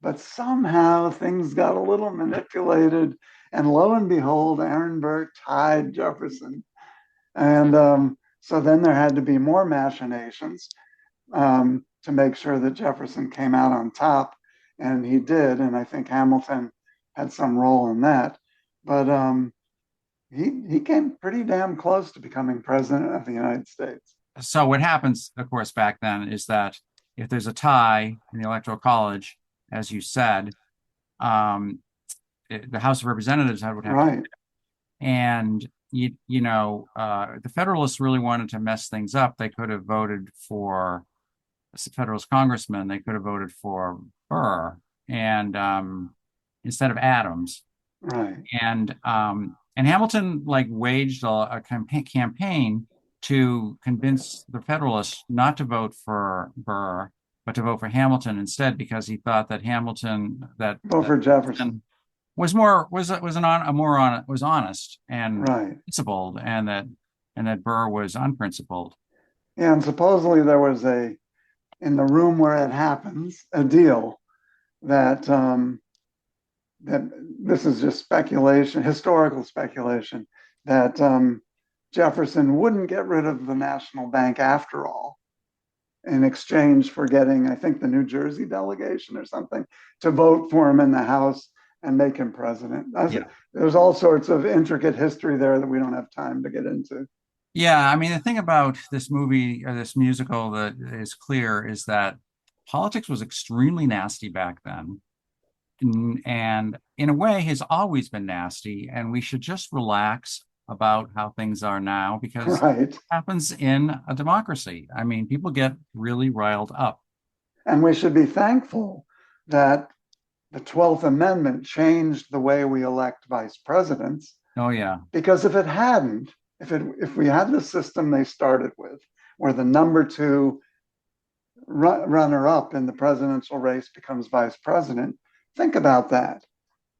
But somehow things got a little manipulated, and lo and behold, Aaron Burr tied Jefferson. And so then there had to be more machinations. to make sure that Jefferson came out on top, and he did. And I think Hamilton had some role in that. But he came pretty damn close to becoming president of the United States. So what happens, of course, back then is that if there's a tie in the Electoral College, as you said, um, the House of Representatives would have to, Right, and the Federalists really wanted to mess things up. They could have voted for Federalist congressman. They could have voted for Burr and instead of Adams. right. And Hamilton like waged a campaign to convince the Federalists not to vote for Burr, but to vote for Hamilton instead, because he thought that Hamilton Vote for Jefferson. was more was an on a more on was honest and Right. principled, and that Burr was unprincipled. Yeah, and supposedly there was in the room where it happens, a deal that that this is just speculation, historical speculation, that Jefferson wouldn't get rid of the national bank after all, in exchange for getting, I think, the New Jersey delegation or something to vote for him in the House and make him president. Yeah. There's all sorts of intricate history there that we don't have time to get into. Yeah, I mean, the thing about this movie or this musical that is clear is that politics was extremely nasty back then. And in a way has always been nasty, and we should just relax about how things are now because Right. it happens in a democracy. I mean, people get really riled up. And we should be thankful that the 12th Amendment changed the way we elect vice presidents. Oh yeah. Because if it hadn't, if we had the system they started with, where the number two runner up in the presidential race becomes vice president, think about that.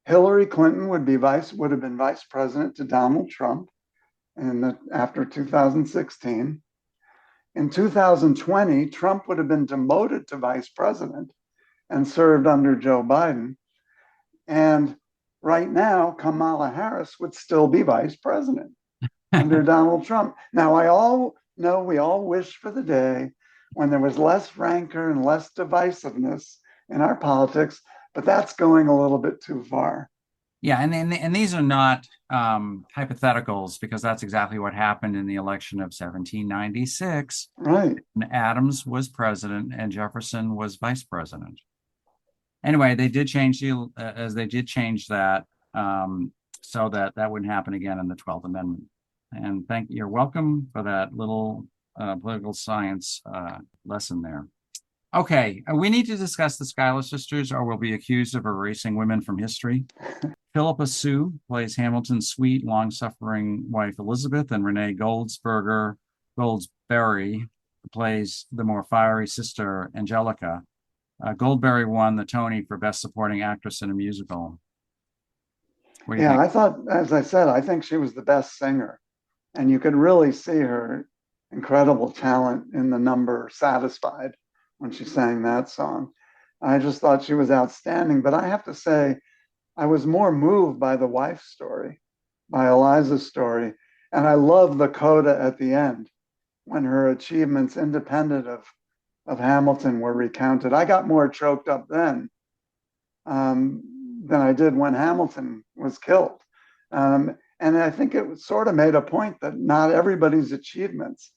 Hillary Clinton would have been vice president to Donald Trump after 2016. In 2020, Trump would have been demoted to vice president and served under Joe Biden. And right now, Kamala Harris would still be vice president under Donald Trump. Now, I all know we all wish for the day when there was less rancor and less divisiveness in our politics, but that's going a little bit too far. Yeah, and these are not hypotheticals because that's exactly what happened in the election of 1796. Right. And Adams was president and Jefferson was vice president. Anyway, they did change that so that that wouldn't happen again in the 12th Amendment. And you're welcome for that little political science lesson there. Okay, we need to discuss the Schuyler sisters, or we'll be accused of erasing women from history. Philippa Sue plays Hamilton's sweet, long-suffering wife Elizabeth, and Renee Goldsberry plays the more fiery sister Angelica. Goldberry won the Tony for Best Supporting Actress in a Musical. What do you think? I thought, as I said, I think she was the best singer. And you could really see her incredible talent in the number Satisfied when she sang that song. I just thought she was outstanding. But I have to say, I was more moved by the wife's story, by Eliza's story. And I love the coda at the end when her achievements, independent of Hamilton, were recounted. I got more choked up then than I did when Hamilton was killed. And I think it sort of made a point that not everybody's achievements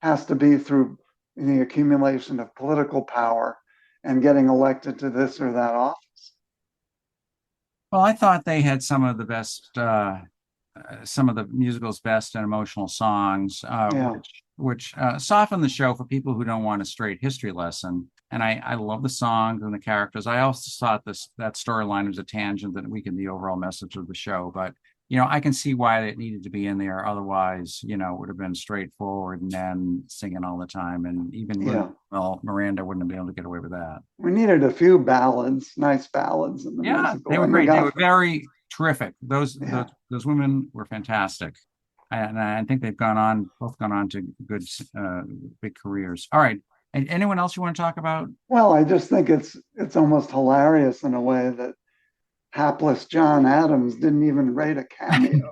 has to be through the accumulation of political power and getting elected to this or that office. Well, I thought they had some of the best, some of the musical's best and emotional songs, which soften the show for people who don't want a straight history lesson. And I love the songs and the characters. I also thought that storyline was a tangent that weakened the overall message of the show. But I can see why it needed to be in there. Otherwise, it would have been straightforward and then singing all the time. And even Miranda wouldn't have been able to get away with that. We needed a few ballads, nice ballads in the musical. They were great. They were very terrific. Those women were fantastic. And I think they've both gone on to good, big careers. All right. And anyone else you want to talk about? Well, I just think it's almost hilarious in a way that hapless John Adams didn't even rate a cameo.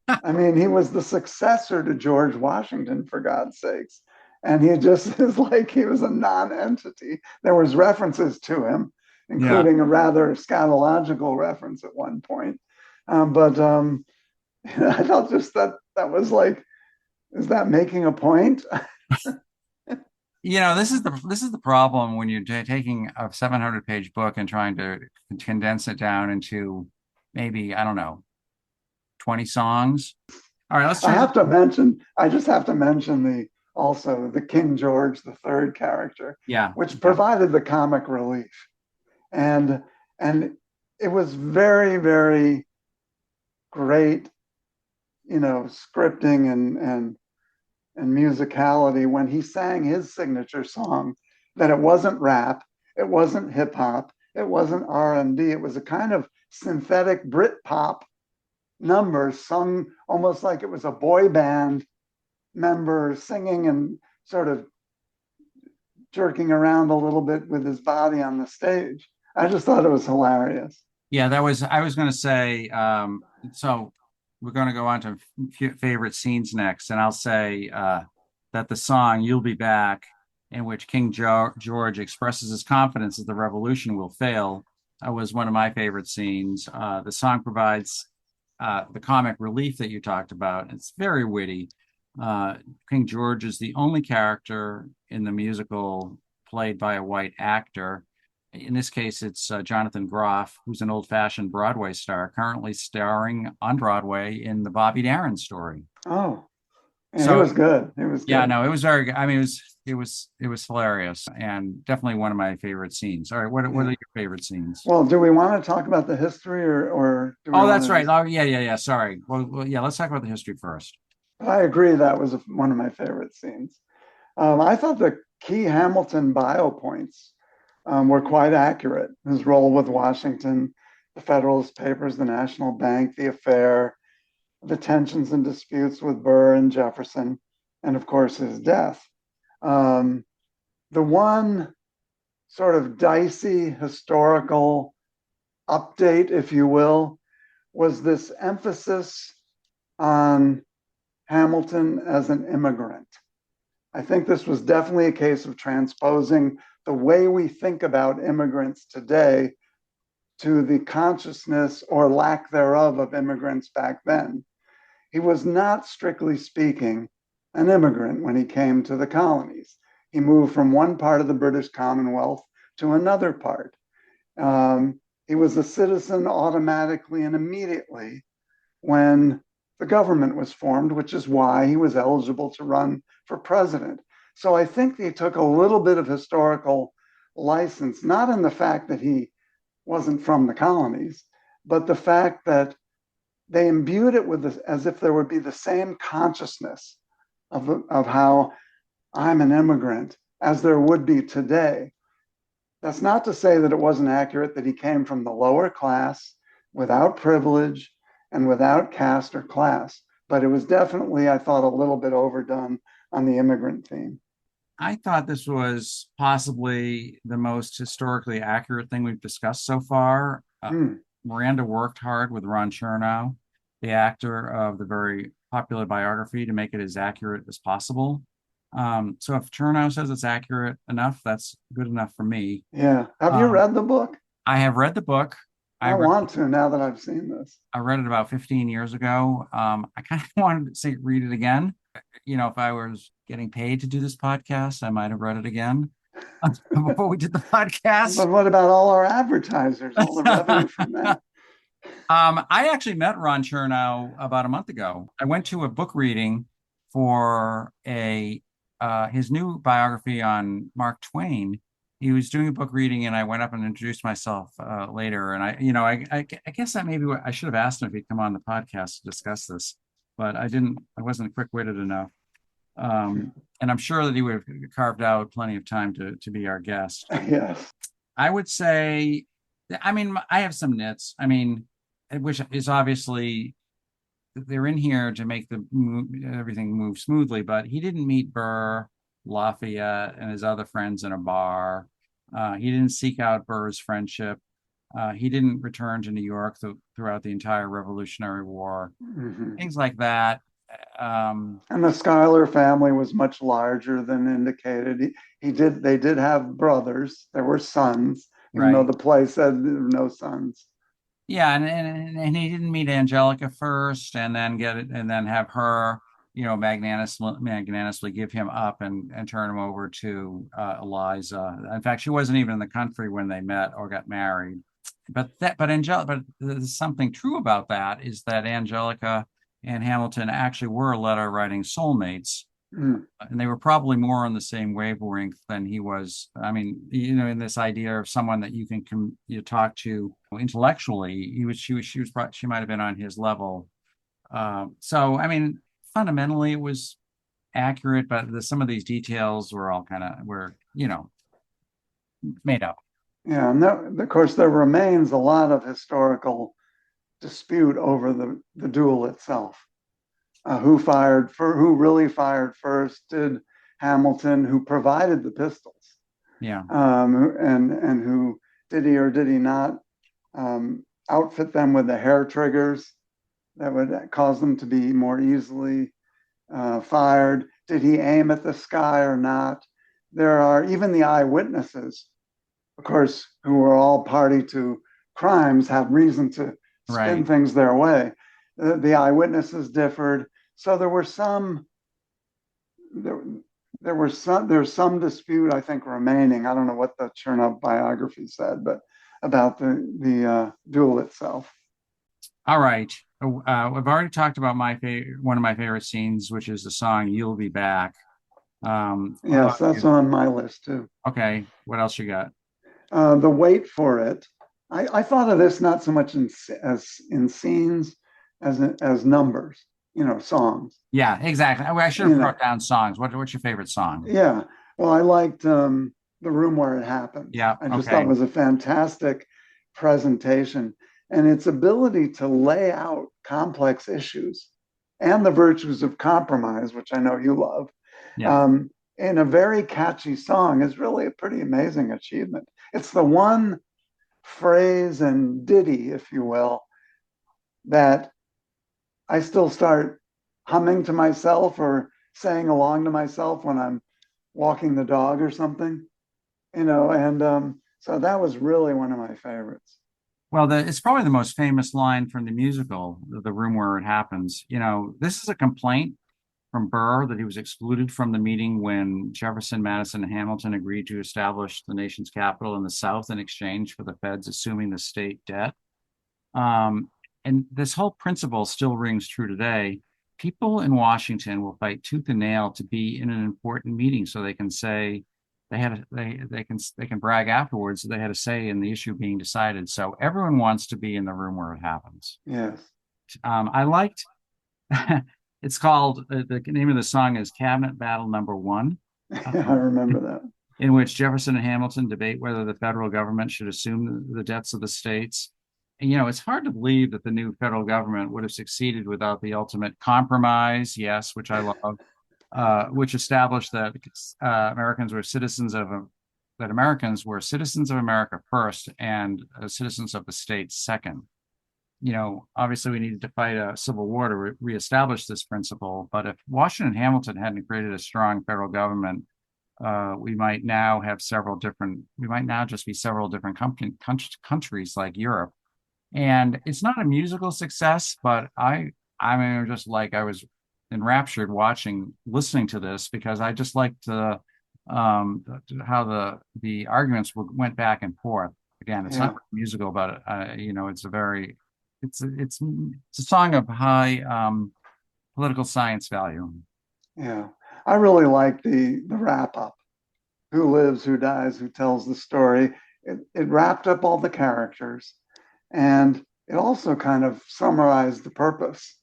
I mean, he was the successor to George Washington, for God's sakes. and he just is like he was a non-entity. There was references to him, Yeah. including a rather scatological reference at one point. But I felt just that was like, is that making a point? This is the problem when you're taking a 700-page book and trying to condense it down into maybe, I don't know, 20 songs. All right, let's turn to I just have to mention the King George III character, yeah, which yeah. provided the comic relief. And and it was very, very great, scripting and musicality when he sang his signature song, that it wasn't rap, it wasn't hip hop, it wasn't R&B, it was a kind of synthetic Brit pop number sung almost like it was a boy band member singing and sort of jerking around a little bit with his body on the stage. I just thought it was hilarious. Yeah, that was, I was going to say, so we're going to go on to favorite scenes next. And I'll say that the song You'll Be Back, in which George expresses his confidence that the revolution will fail, was one of my favorite scenes. The song provides the comic relief that you talked about. It's very witty. Uh, King George is the only character in the musical played by a white actor. In this case, it's Jonathan Groff, who's an old-fashioned Broadway star, currently starring on Broadway in the Bobby Darin story. Oh, yeah, he So, was good. He was yeah, good. no, it was very good. I mean, it was hilarious and definitely one of my favorite scenes. All right, what are Yeah. your favorite scenes? Well, do we want to talk about the history, or do we Oh, want that's to right. just? Oh, yeah, yeah, yeah. Sorry. Well, yeah, let's talk about the history first. I agree that was one of my favorite scenes. I thought the key Hamilton bio points were quite accurate. His role with Washington, the Federalist Papers, the National Bank, the affair, the tensions and disputes with Burr and Jefferson, and of course his death. Um, the one sort of dicey historical update, if you will, was this emphasis on Hamilton as an immigrant. I think this was definitely a case of transposing the way we think about immigrants today to the consciousness or lack thereof of immigrants back then. He was not, strictly speaking, an immigrant when he came to the colonies. He moved from one part of the British Commonwealth to another part. He was a citizen automatically and immediately when the government was formed, which is why he was eligible to run for president. So I think he took a little bit of historical license, not in the fact that he wasn't from the colonies, but the fact that they imbued it with this, as if there would be the same consciousness of how I'm an immigrant as there would be today. That's not to say that it wasn't accurate that he came from the lower class without privilege and without caste or class, but it was definitely, I thought, a little bit overdone on the immigrant theme. I thought this was possibly the most historically accurate thing we've discussed so far. Hmm. Miranda worked hard with Ron Chernow, the actor of the very popular biography, to make it as accurate as possible. So if Chernow says it's accurate enough, that's good enough for me. Yeah. Have you Um, read the book? I have read the book. I I read want to now that I've seen this. I read it about 15 years ago. I kind of wanted to say read it again. If I was getting paid to do this podcast, I might have read it again before we did the podcast. But what about all our advertisers, all the revenue from that? I actually met Ron Chernow about a month ago. I went to a book reading for a his new biography on Mark Twain. He was doing a book reading, and I went up and introduced myself later. And I guess that maybe I should have asked him if he'd come on the podcast to discuss this, but I didn't. I wasn't quick-witted enough. And I'm sure that he would have carved out plenty of time to be our guest. Yes. I would say, I mean, I have some nits. I mean, which is obviously they're in here to make everything move smoothly, but he didn't meet Burr, Lafayette, and his other friends in a bar. He didn't seek out Burr's friendship. He didn't return to New York throughout the entire Revolutionary War. Mm-hmm. Things like that. And the Schuyler family was much larger than indicated. They did have brothers. There were sons, even though right. the play said there were no sons. Yeah, and he didn't meet Angelica first, and then get it, and then have her, magnanimously give him up and turn him over to Eliza. In fact, she wasn't even in the country when they met or got married. But there's something true about that is that Angelica and Hamilton actually were letter writing soulmates, Mm, and they were probably more on the same wavelength than he was. I mean, in this idea of someone that you talk to intellectually, she might have been on his level. So, I mean, fundamentally, it was accurate, but some of these details were all were made up. yeah, and of course, there remains a lot of historical dispute over the duel itself. Who really fired first? Did Hamilton, who provided the pistols, Yeah, and who did he or did he not outfit them with the hair triggers that would cause them to be more easily fired? Did he aim at the sky or not? There are even the eyewitnesses, of course, who were all party to crimes, have reason to spin right. things their way. The eyewitnesses differed, so there, there's some dispute, I think, remaining. I don't know what the Chernow biography said, but about the duel itself. All right. I've already talked about one of my favorite scenes, which is the song "You'll Be Back." What Yes, about that's you? on my list too. Okay, what else you got? The wait for it. I thought of this not so much as in scenes as numbers, songs. Yeah, exactly. I should You have know, brought down songs. What's your favorite song? yeah. Well, I liked The Room Where It Happens. Yeah, I just thought it okay. was a fantastic presentation, and its ability to lay out complex issues and the virtues of compromise, which I know you love, Yeah. um, in a very catchy song is really a pretty amazing achievement. It's the one phrase and ditty, if you will, that I still start humming to myself or saying along to myself when I'm walking the dog or something, and so that was really one of my favorites. Well, it's probably the most famous line from the musical, "The Room Where It Happens." This is a complaint from Burr that he was excluded from the meeting when Jefferson, Madison, and Hamilton agreed to establish the nation's capital in the South in exchange for the feds assuming the state debt. Um, and this whole principle still rings true today. People in Washington will fight tooth and nail to be in an important meeting so they can say they can brag afterwards that they had a say in the issue being decided. So everyone wants to be in the room where it happens. Yes. I liked it's called the name of the song is Cabinet Battle Number One, I remember that. in which Jefferson and Hamilton debate whether the federal government should assume the debts of the states. And, it's hard to believe that the new federal government would have succeeded without the ultimate compromise, yes, which I love, which established that Americans were citizens of America first and citizens of the states second. Obviously we needed to fight a civil war to reestablish this principle. But if Washington and Hamilton hadn't created a strong federal government, we might now just be several different countries like Europe. And it's not a musical success, but I mean, just like I was enraptured listening to this because I just liked how the arguments went back and forth. Again, it's Yeah. not musical, but it's it's a song of high political science value. Yeah. I really like the wrap up. Who lives, who dies, who tells the story. It wrapped up all the characters, and it also kind of summarized the purpose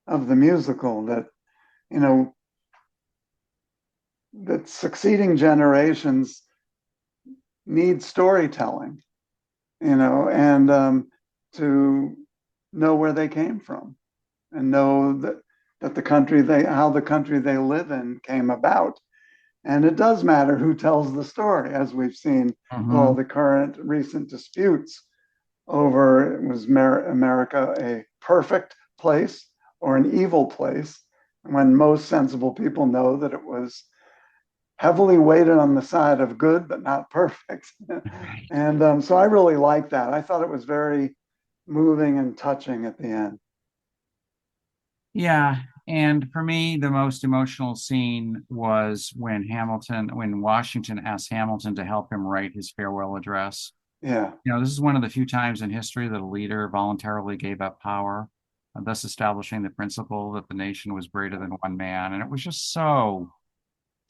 of the musical, you know that succeeding generations need storytelling, and to know where they came from and know that how the country they live in came about. And it does matter who tells the story, as we've seen with all Mm-hmm. the current recent disputes over, was America a perfect place or an evil place? when most sensible people know that it was heavily weighted on the side of good, but not perfect. Right. And so I really liked that. I thought it was very moving and touching at the end. Yeah. And for me, the most emotional scene was when Washington asked Hamilton to help him write his farewell address. Yeah. This is one of the few times in history that a leader voluntarily gave up power, thus establishing the principle that the nation was greater than one man. And it was just so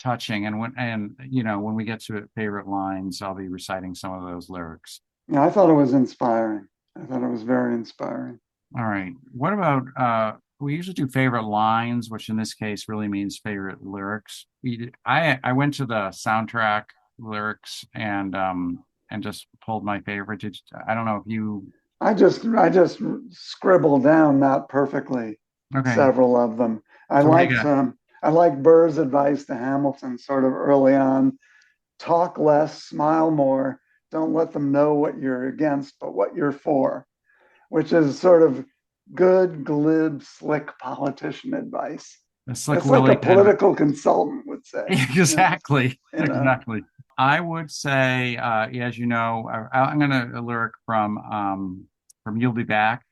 touching. And when we get to favorite lines, I'll be reciting some of those lyrics. Yeah, I thought it was inspiring. I thought it was very inspiring. All right. What about we usually do favorite lines, which in this case really means favorite lyrics. I went to the soundtrack lyrics and just pulled my favorite. I don't know if you I just scribbled down, not perfectly, okay. several of them. I So what do you liked got? I liked Burr's advice to Hamilton sort of early on. Talk less, smile more. Don't let them know what you're against, but what you're for, which is sort of good, glib, slick politician advice. The Slick It's like a Willie kind of political consultant would say. exactly. You know. Exactly. I would say, as you know, I'm going to lyric from "You'll Be Back."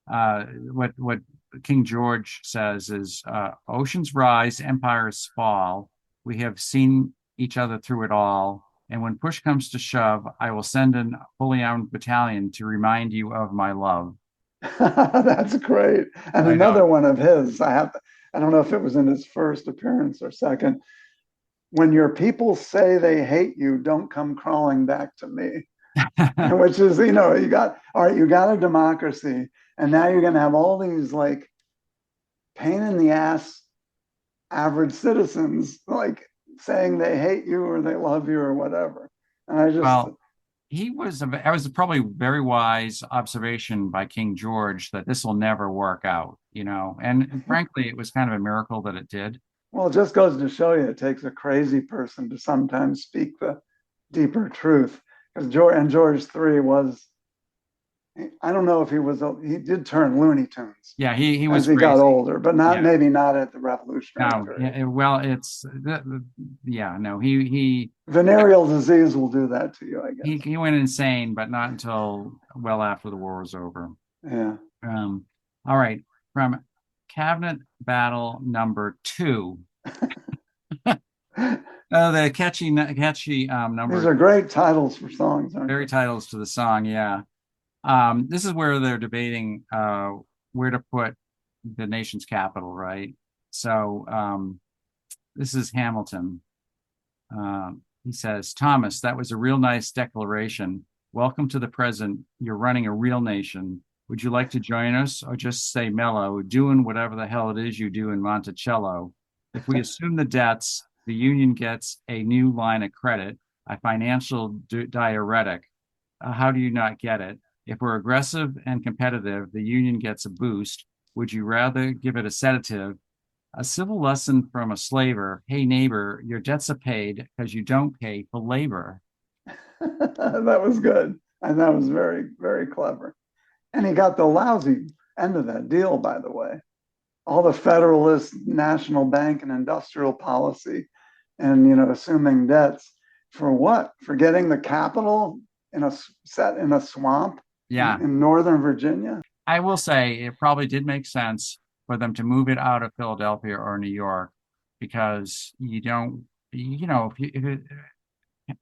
What King George says is, "Oceans rise, empires fall. We have seen each other through it all. And when push comes to shove, I will send an fully armed battalion to remind you of my love." That's great. And I know. another one of his, I don't know if it was in his first appearance or second. When your people say they hate you, don't come crawling back to me. Which is, you got, all right, you got a democracy, and now you're going to have all these like pain in the ass average citizens like saying they hate you or they love you or whatever. And I just, Well, I was probably very wise observation by King George that this will never work out. And frankly, it was kind of a miracle that it did. well, it just goes to show you it takes a crazy person to sometimes speak the deeper truth. Because George 3 was, I don't know if he did turn Looney Tunes Yeah, he as was he got crazy. older, but not Yeah. maybe not at the revolutionary No, period. well, yeah, no, he Venereal disease will do that to you, I he guess. he went insane, but not until well after the war was over. Yeah. Um, all right, from Cabinet Battle number 2. Oh, the catchy These number, are great titles for songs, aren't very they? titles to the song. Yeah. This is where they're debating where to put the nation's capital, right? So this is Hamilton. He says, Thomas, that was a real nice declaration. Welcome to the present. You're running a real nation. Would you like to join us or just stay mellow, doing whatever the hell it is you do in Monticello? If we assume the debts, the union gets a new line of credit, a financial diuretic. How do you not get it? If we're aggressive and competitive, the union gets a boost. Would you rather give it a sedative? A civil lesson from a slaver. Hey, neighbor, your debts are paid because you don't pay for labor. That was good. And that was very, very clever. And he got the lousy end of that deal, by the way. All the Federalist National Bank and industrial policy and, assuming debts for what? For getting the capital set in a swamp Yeah, in Northern Virginia? I will say it probably did make sense for them to move it out of Philadelphia or New York because you don't, if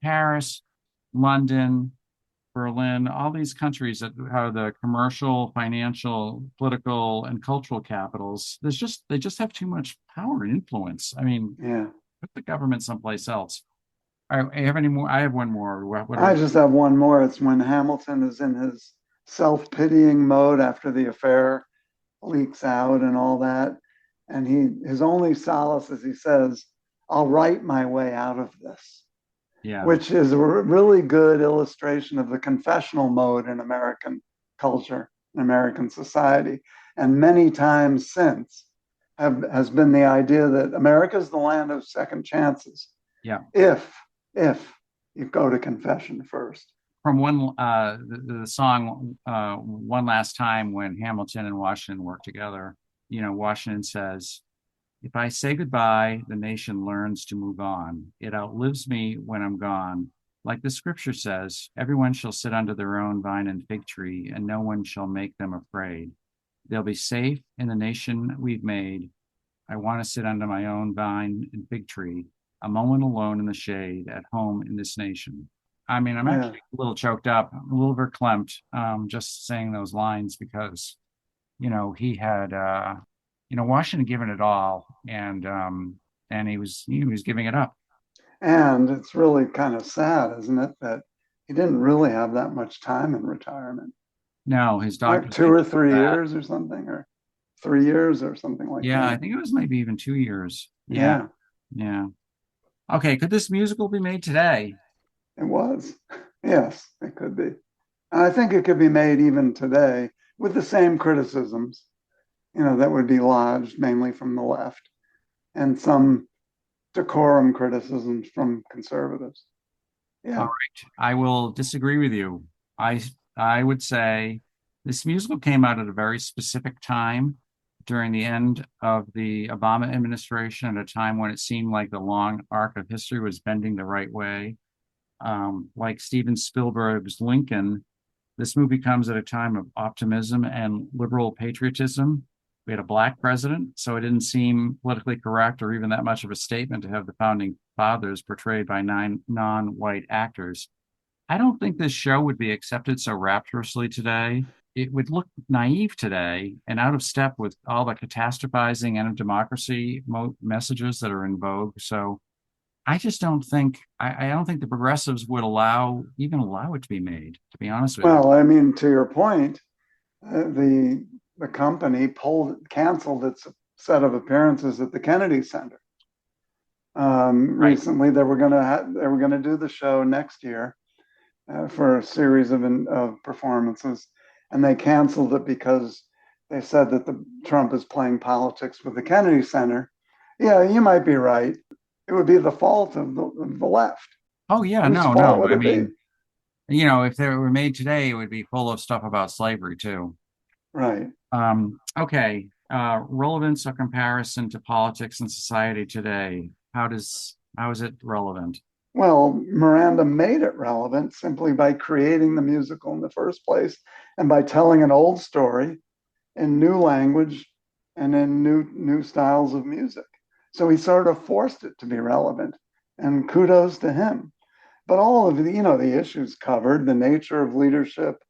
Paris, London, Berlin, all these countries that are the commercial, financial, political, and cultural capitals, they just have too much power and influence. I mean, Yeah. put the government someplace else. All right, I have any more? I have one more. What are I we? just have one more. It's when Hamilton is in his self-pitying mode after the affair leaks out and all that. And his only solace is he says, I'll write my way out of this, Yeah, which is a really good illustration of the confessional mode in American culture, in American society. And many times since has been the idea that America is the land of second chances. yeah. If you go to confession first. From the song "One Last Time" when Hamilton and Washington work together. Washington says, If I say goodbye, the nation learns to move on. It outlives me when I'm gone. Like the scripture says, everyone shall sit under their own vine and fig tree, and no one shall make them afraid. They'll be safe in the nation we've made. I want to sit under my own vine and fig tree, a moment alone in the shade, at home in this nation. I mean, I'm Yeah. actually a little choked up, a little verklempt, just saying those lines because, he had, Washington given it all, and he was giving it up. And it's really kind of sad, isn't it, that he didn't really have that much time in retirement, No, his like doctors two made or sure of three that. years or something, or 3 years or something like Yeah, I that. think it was maybe even 2 years. Yeah, Yeah, yeah. Okay, could this musical be made today? it was. Yes, it could be. And I think it could be made even today with the same criticisms, that would be lodged mainly from the left and some decorum criticisms from conservatives. All Yeah. right, I will disagree with you. I I would say this musical came out at a very specific time during the end of the Obama administration, at a time when it seemed like the long arc of history was bending the right way. Like Steven Spielberg's Lincoln, this movie comes at a time of optimism and liberal patriotism. We had a black president, so it didn't seem politically correct or even that much of a statement to have the founding fathers portrayed by nine non-white actors. I don't think this show would be accepted so rapturously today. It would look naive today and out of step with all the catastrophizing end of democracy messages that are in vogue. So I just don't think I don't think the progressives would allow it to be made, to be honest with you. Well, I mean, to your point, the company canceled its set of appearances at the Kennedy Center. Right. Recently, they were gonna do the show next year for a series of performances, and they canceled it because they said that Trump is playing politics with the Kennedy Center. Yeah, you might be right. It would be the fault of the left. Oh yeah, Whose no, fault no. would I it be? mean, if they were made today, it would be full of stuff about slavery too. Right. Okay. Relevance or comparison to politics and society today. How is it relevant? Well, Miranda made it relevant simply by creating the musical in the first place and by telling an old story in new language and in new styles of music. So he sort of forced it to be relevant, and kudos to him. But all of the issues covered, the nature of leadership,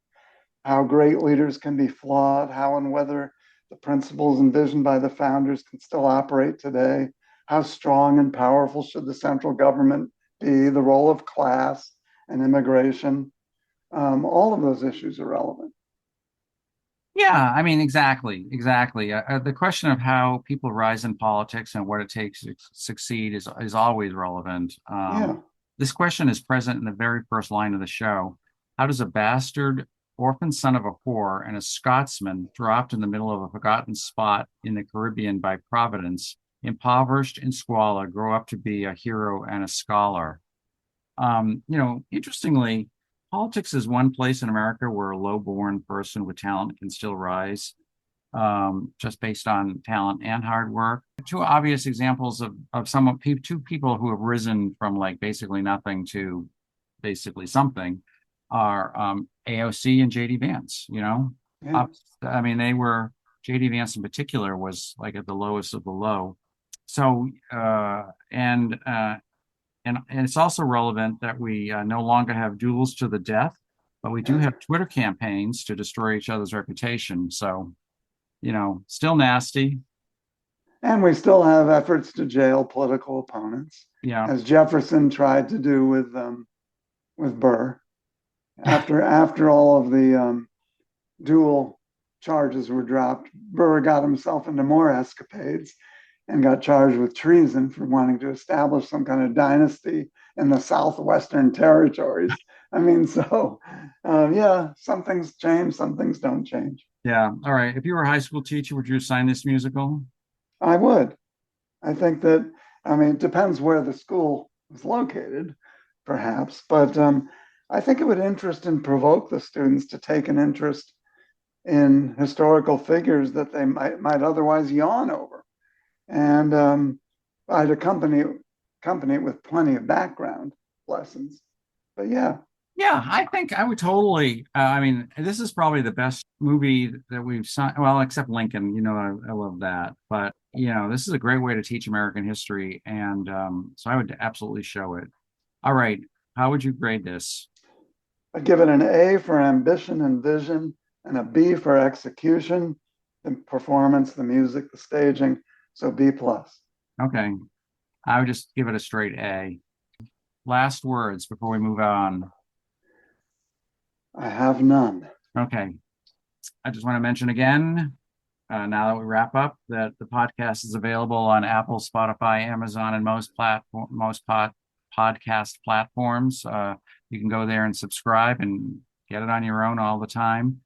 how great leaders can be flawed, how and whether the principles envisioned by the founders can still operate today, how strong and powerful should the central government be, the role of class and immigration. All of those issues are relevant. Yeah, I mean, exactly, exactly. The question of how people rise in politics and what it takes to succeed is always relevant. Yeah. This question is present in the very first line of the show. How does a bastard, orphan son of a whore, and a Scotsman dropped in the middle of a forgotten spot in the Caribbean by Providence, impoverished in squalor, grow up to be a hero and a scholar? Interestingly, politics is one place in America where a low-born person with talent can still rise, just based on talent and hard work. Two obvious examples of two people who have risen from like basically nothing to basically something are AOC and JD Vance. Yeah. I mean, JD Vance in particular was like at the lowest of the low. So and it's also relevant that we no longer have duels to the death, but we do have Twitter campaigns to destroy each other's reputation. So, still nasty. And we still have efforts to jail political opponents, Yeah. as Jefferson tried to do with Burr. After all of the dual charges were dropped, Burr got himself into more escapades and got charged with treason for wanting to establish some kind of dynasty in the southwestern territories. I mean, so yeah, some things change, some things don't change. Yeah. All right. If you were a high school teacher, would you assign this musical? I would. I think that, I mean, it depends where the school is located, perhaps, but I think it would interest and provoke the students to take an interest in historical figures that they might otherwise yawn over. And I'd accompany it with plenty of background lessons. But yeah, Yeah, I think I would totally. I mean, this is probably the best movie that we've seen. Well, except Lincoln, I love that. But this is a great way to teach American history, and so I would absolutely show it. All right, how would you grade this? I give it an A for ambition and vision, and a B for execution, the performance, the music, the staging. So B plus. Okay, I would just give it a straight A. Last words before we move on. I have none. Okay, I just want to mention again, now that we wrap up, that the podcast is available on Apple, Spotify, Amazon, and podcast platforms. You can go there and subscribe and get it on your own all the time.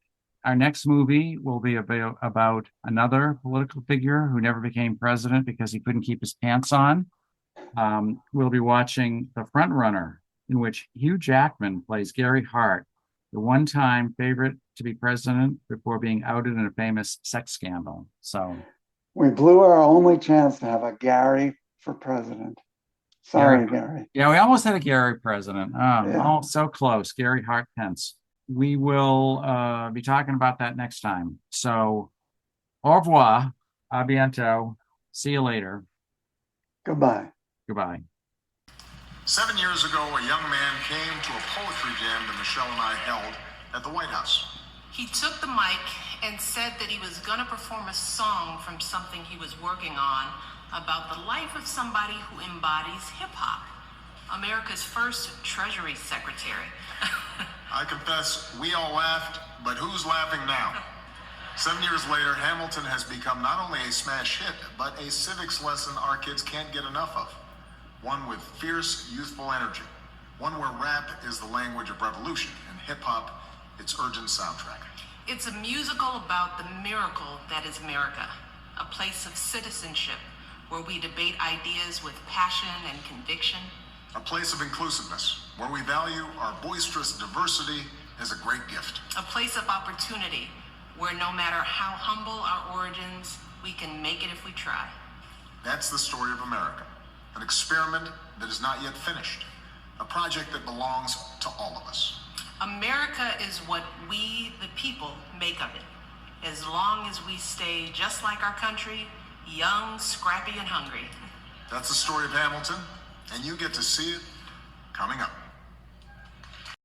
Our next movie will be about another political figure who never became president because he couldn't keep his pants on. We'll be watching The Front Runner, in which Hugh Jackman plays Gary Hart, the one-time favorite to be president before being outed in a famous sex scandal. So we blew our only chance to have a Gary for president. Sorry, Gary. Yeah, we almost had a Gary president. Oh, so close. Gary Hart Pence. We will be talking about that next time. So, au revoir, a bientôt. See you later. Goodbye. Goodbye. 7 years ago, a young man came to a poetry jam that Michelle and I held at the White House. He took the mic and said that he was going to perform a song from something he was working on about the life of somebody who embodies hip-hop, America's first Treasury Secretary. I confess, we all laughed, but who's laughing now? 7 years later, Hamilton has become not only a smash hit, but a civics lesson our kids can't get enough of. One with fierce, youthful energy. One where rap is the language of revolution and hip-hop its urgent soundtrack. It's a musical about the miracle that is America, a place of citizenship where we debate ideas with passion and conviction. A place of inclusiveness, where we value our boisterous diversity as a great gift. A place of opportunity, where no matter how humble our origins, we can make it if we try. That's the story of America, an experiment that is not yet finished, a project that belongs to all of us. America is what we, the people, make of it, as long as we stay just like our country, young, scrappy, and hungry. That's the story of Hamilton, and you get to see it coming up.